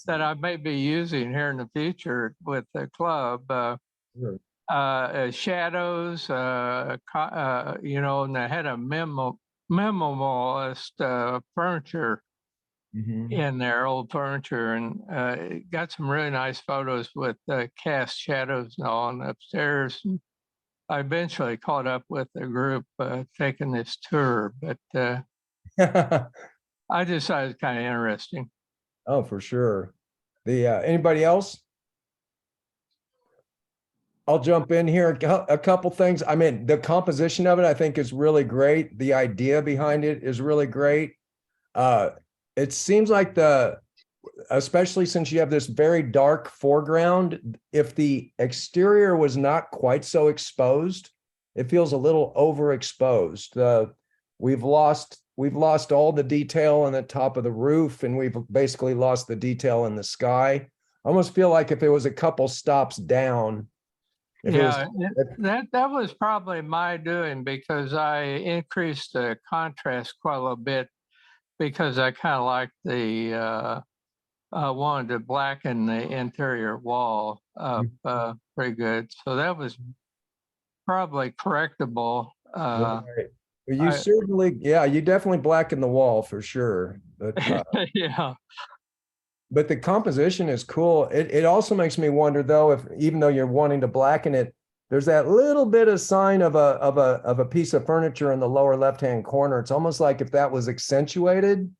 that I may be using here in the future with the club. Shadows, and they had a minimalist furniture in their old furniture, and got some really nice photos with cast shadows and all on upstairs. I eventually caught up with the group taking this tour, but I just thought it was kind of interesting. Oh, for sure. The anybody else? I'll jump in here. A couple things. I mean, the composition of it, I think, is really great. The idea behind it is really great. It seems like especially since you have this very dark foreground, if the exterior was not quite so exposed, it feels a little overexposed. We've lost all the detail on the top of the roof, and we've basically lost the detail in the sky. I almost feel like if it was a couple stops down. Yeah, that was probably my doing, because I increased the contrast quite a little bit, because I kind of like wanted to blacken the interior wall up pretty good. So that was probably correctable. Right. You certainly, yeah, you definitely blacken the wall for sure. But yeah. But the composition is cool. It also makes me wonder, though, if even though you're wanting to blacken it, there's that little bit of sign of a piece of furniture in the lower left-hand corner. It's almost like if that was accentuated,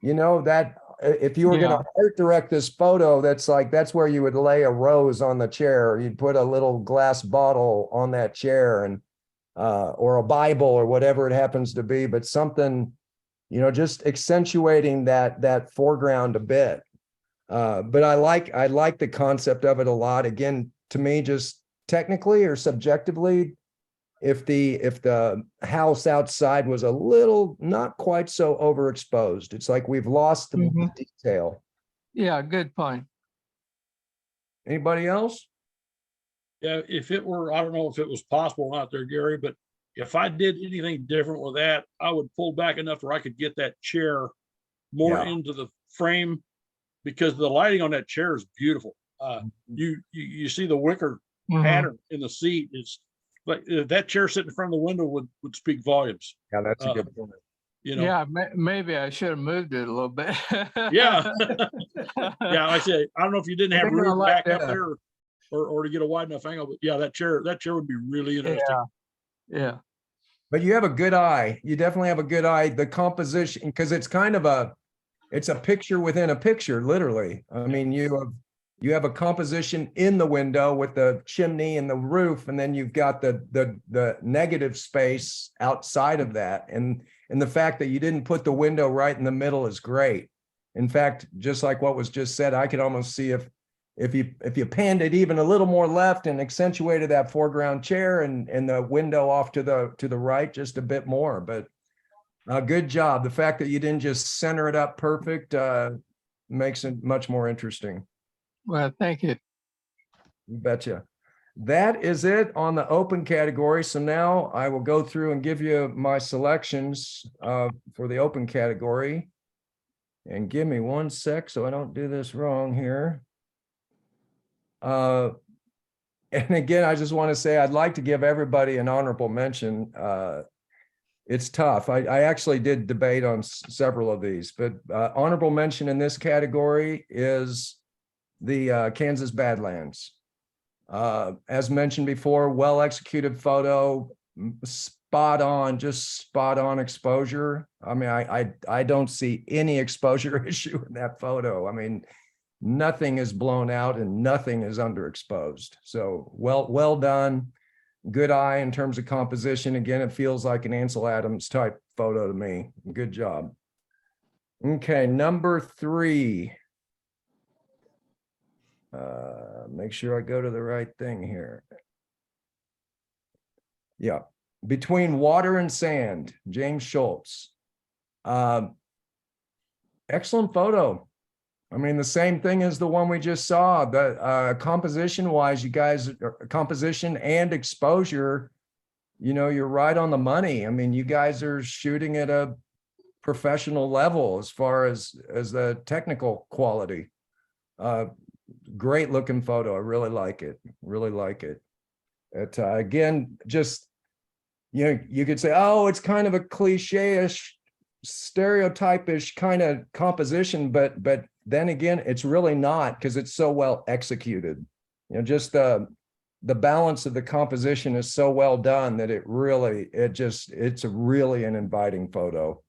that if you were going to art direct this photo, that's where you would lay a rose on the chair. You'd put a little glass bottle on that chair, and or a Bible or whatever it happens to be, but something, just accentuating that foreground a bit. But I like the concept of it a lot. Again, to me, just technically or subjectively, if the house outside was a little not quite so overexposed, it's like we've lost the detail. Yeah, good point. Anybody else? Yeah, if it were, I don't know if it was possible or not there, Gary, but if I did anything different with that, I would pull back enough where I could get that chair more into the frame, because the lighting on that chair is beautiful. You see the wicker pattern in the seat. It's like that chair sitting in front of the window would speak volumes. Yeah, that's a good point. Yeah, maybe I should have moved it a little bit. Yeah. Yeah, like I say, I don't know if you didn't have room back up there or to get a wide enough angle, but yeah, that chair would be really interesting. Yeah. But you have a good eye. You definitely have a good eye. The composition, because it's kind of it's a picture within a picture, literally. I mean, you have a composition in the window with the chimney and the roof, and then you've got the negative space outside of that. And the fact that you didn't put the window right in the middle is great. In fact, just like what was just said, I could almost see if you panned it even a little more left and accentuated that foreground chair and the window off to the right just a bit more. But good job. The fact that you didn't just center it up perfect makes it much more interesting. Well, thank you. You betcha. That is it on the open category. So now I will go through and give you my selections for the open category. And give me 1 sec so I don't do this wrong here. And again, I just want to say I'd like to give everybody an honorable mention. It's tough. I actually did debate on several of these, but honorable mention in this category is the Kansas Badlands. As mentioned before, well executed photo, just spot on exposure. I mean, I don't see any exposure issue in that photo. I mean, nothing is blown out and nothing is underexposed. So well done. Good eye in terms of composition. Again, it feels like an Ansel Adams type photo to me. Good job. Okay, number 3. Make sure I go to the right thing here. Yeah, Between Water and Sand, James Schultz. Excellent photo. I mean, the same thing as the one we just saw. The composition wise, you guys, composition and exposure, you're right on the money. I mean, you guys are shooting at a professional level as far as the technical quality. Great looking photo. I really like it. Really like it. Again, just, you could say, oh, it's kind of a cliche-ish, stereotype-ish kind of composition, but then again, it's really not, because it's so well executed. Just the the balance of the composition is so well done that it's a really an inviting photo.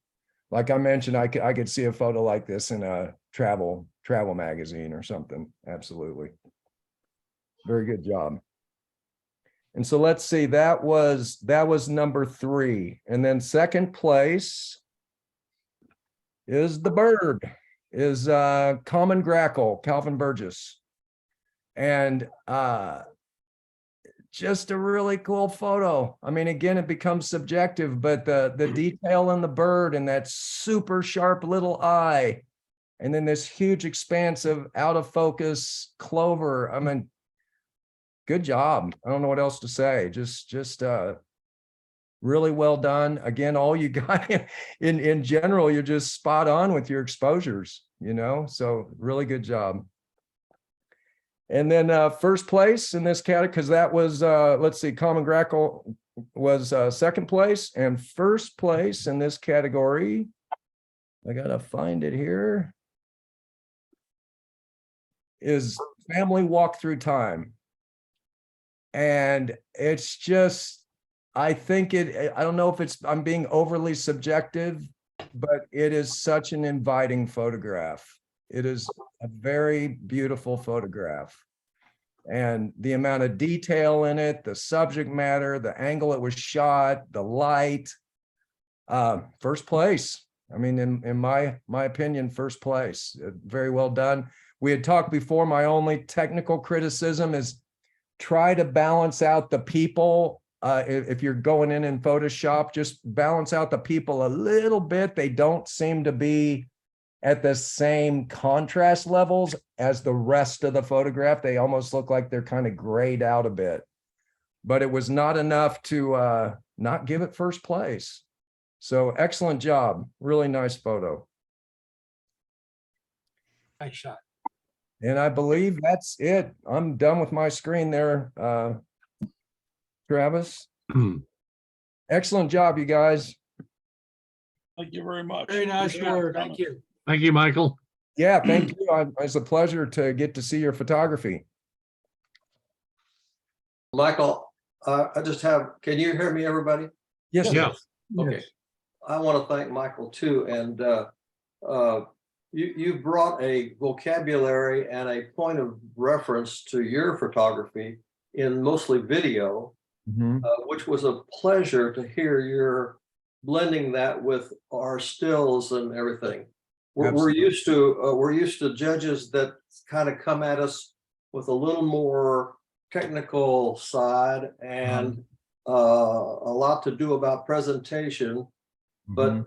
Like I mentioned, I could see a photo like this in a travel magazine or something. Absolutely. Very good job. And so let's see, that was number 3. And then second place is the bird, is Common Grackle, Calvin Burgess. And just a really cool photo. I mean, again, it becomes subjective, but the detail in the bird and that super sharp little eye, and then this huge expanse of out of focus clover. I mean, good job. I don't know what else to say. Just really well done. Again, all you got in general, you're just spot on with your exposures, you know, so really good job. And then first place in this category, because that was, let's see, Common Grackle was second place, and first place in this category, I gotta find it here, is Family Walk Through Time. And it's just, I think I don't know if I'm being overly subjective, but it is such an inviting photograph. It is a very beautiful photograph. And the amount of detail in it, the subject matter, the angle it was shot, the light, first place. I mean, in my opinion, first place. Very well done. We had talked before, my only technical criticism is try to balance out the people. If you're going in Photoshop, just balance out the people a little bit. They don't seem to be at the same contrast levels as the rest of the photograph. They almost look like they're kind of grayed out a bit, but it was not enough to not give it first place. So excellent job. Really nice photo. Nice shot. And I believe that's it. I'm done with my screen there, Travis. Excellent job, you guys. Thank you very much. Very nice work. Thank you. Thank you, Michael. Yeah, thank you. It's a pleasure to get to see your photography. Michael, I just have, can you hear me, everybody? Yes. Yeah. Okay. I want to thank Michael too. And you brought a vocabulary and a point of reference to your photography in mostly video, which was a pleasure to hear your blending that with our stills and everything. We're used to judges that kind of come at us with a little more technical side and a lot to do about presentation. But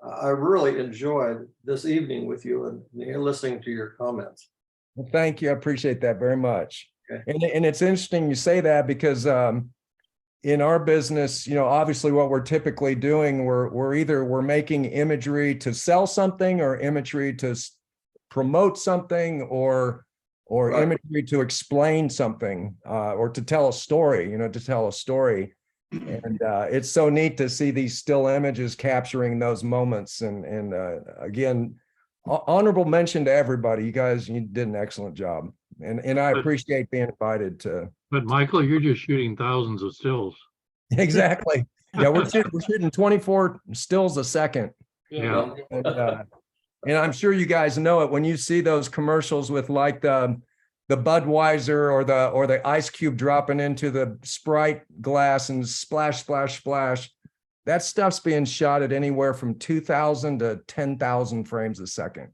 I really enjoyed this evening with you and listening to your comments. Well, thank you. I appreciate that very much. Okay. And it's interesting you say that because in our business, you know, obviously what we're typically doing, we're making imagery to sell something or imagery to promote something or right, imagery to explain something or to tell a story, you know, to tell a story. And it's so neat to see these still images capturing those moments. And again, honorable mention to everybody. You guys, you did an excellent job. And I appreciate being invited to. But Michael, you're just shooting thousands of stills. Exactly. Yeah, we're shooting 24 stills a second. Yeah. And I'm sure you guys know it when you see those commercials with like the Budweiser or the ice cube dropping into the Sprite glass and splash, splash, splash. That stuff's being shot at anywhere from 2,000 to 10,000 frames a second.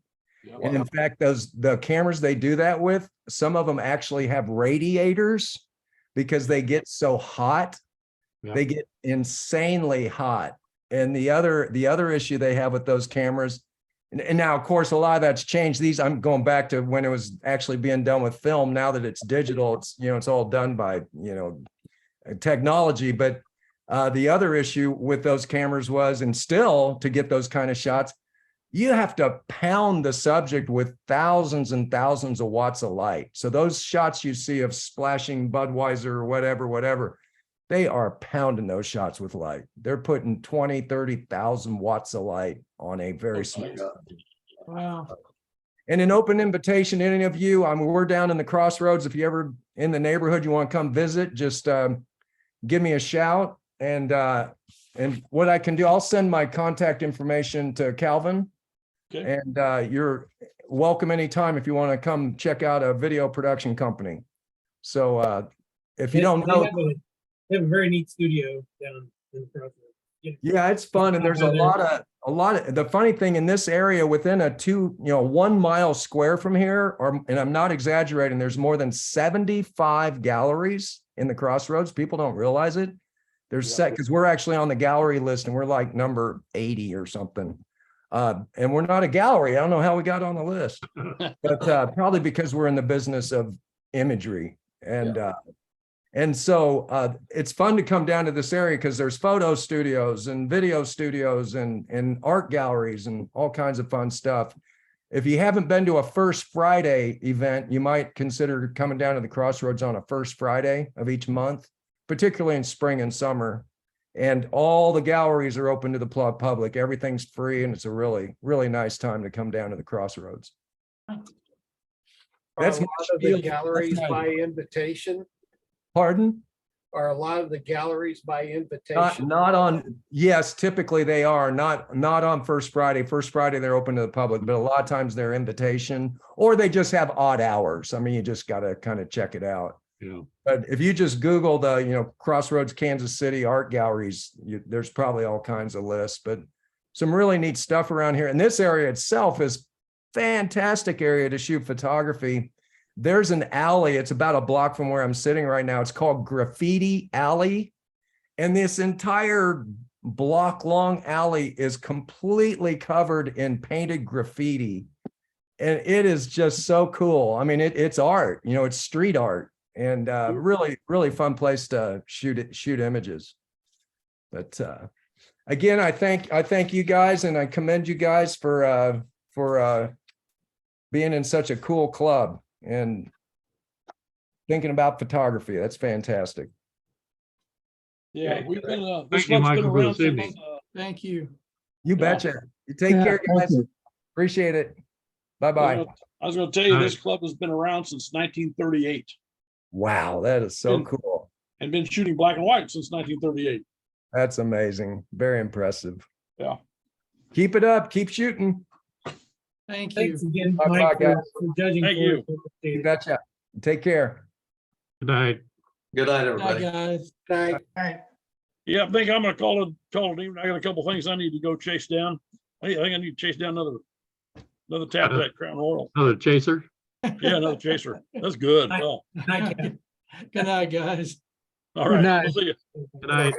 Yeah, And in fact, the cameras they do that with, some of them actually have radiators because they get so hot. Yeah. They get insanely hot. And the other issue they have with those cameras, and now of course a lot of that's changed. I'm going back to when it was actually being done with film. Now that it's digital, it's all done by technology. But the other issue with those cameras was, and still to get those kind of shots, you have to pound the subject with thousands and thousands of watts of light. So those shots you see of splashing Budweiser or whatever, they are pounding those shots with light. They're putting 20, 30,000 watts of light on a very small subject. Wow. And an open invitation, to any of you, we're down in the Crossroads. If you ever in the neighborhood, you want to come visit, just give me a shout. And what I can do, I'll send my contact information to Calvin. Okay. And you're welcome anytime if you want to come check out a video production company. So if you don't know, They have a very neat studio down in the Crossroads. yeah, it's fun. And there's a lot of the funny thing in this area within a 1 mile square from here, and I'm not exaggerating, there's more than 75 galleries in the Crossroads. People don't realize it. There's because we're actually on the gallery list and we're like number 80 or something. And we're not a gallery. I don't know how we got on the list, but probably because we're in the business of imagery. And so it's fun to come down to this area because there's photo studios and video studios and art galleries and all kinds of fun stuff. If you haven't been to a First Friday event, you might consider coming down to the Crossroads on a First Friday of each month, particularly in spring and summer. And all the galleries are open to the public. Everything's free, and it's a really, really nice time to come down to the Crossroads. That's my of the spiel. galleries That's by invitation. Pardon? Are a lot of the galleries by invitation? Not on, yes, typically they are, not on First Friday. First Friday, they're open to the public, but a lot of times they're invitation, or they just have odd hours. I mean, you just got to kind of check it out. Yeah. But if you just Google the, Crossroads, Kansas City art galleries, there's probably all kinds of lists, but some really neat stuff around here. And this area itself is fantastic area to shoot photography. There's an alley. It's about a block from where I'm sitting right now. It's called Graffiti Alley. And this entire block long alley is completely covered in painted graffiti. And it is just so cool. I mean, it's art, it's street art, and really, really fun place to shoot images. But again, I thank you guys, and I commend you guys for being in such a cool club and thinking about photography. That's fantastic. Yeah, we've been, Thank you, Michael, for this since, evening. Thank you. You betcha. You take care, guys. Appreciate it. Bye-bye. I was going to tell you, this club has been around since 1938 Wow, that is so cool. and been shooting black and white since 1938. That's amazing. Very impressive. Yeah. Keep it up. Keep shooting. Thank you. Thanks again, Bye, Mike, guys. for judging. Thank for you. us. You betcha. Take care. Good night. Good night, Bye, everybody. guys. Thank Yeah, I think I'm going to call it even. I got a couple things I need to go chase down. I think I need to chase down another tap of that Crown Royal. Another chaser. Yeah, another chaser. That's good. Well, Night, Ken. Good night, guys. all right. night. We'll see you. Good night.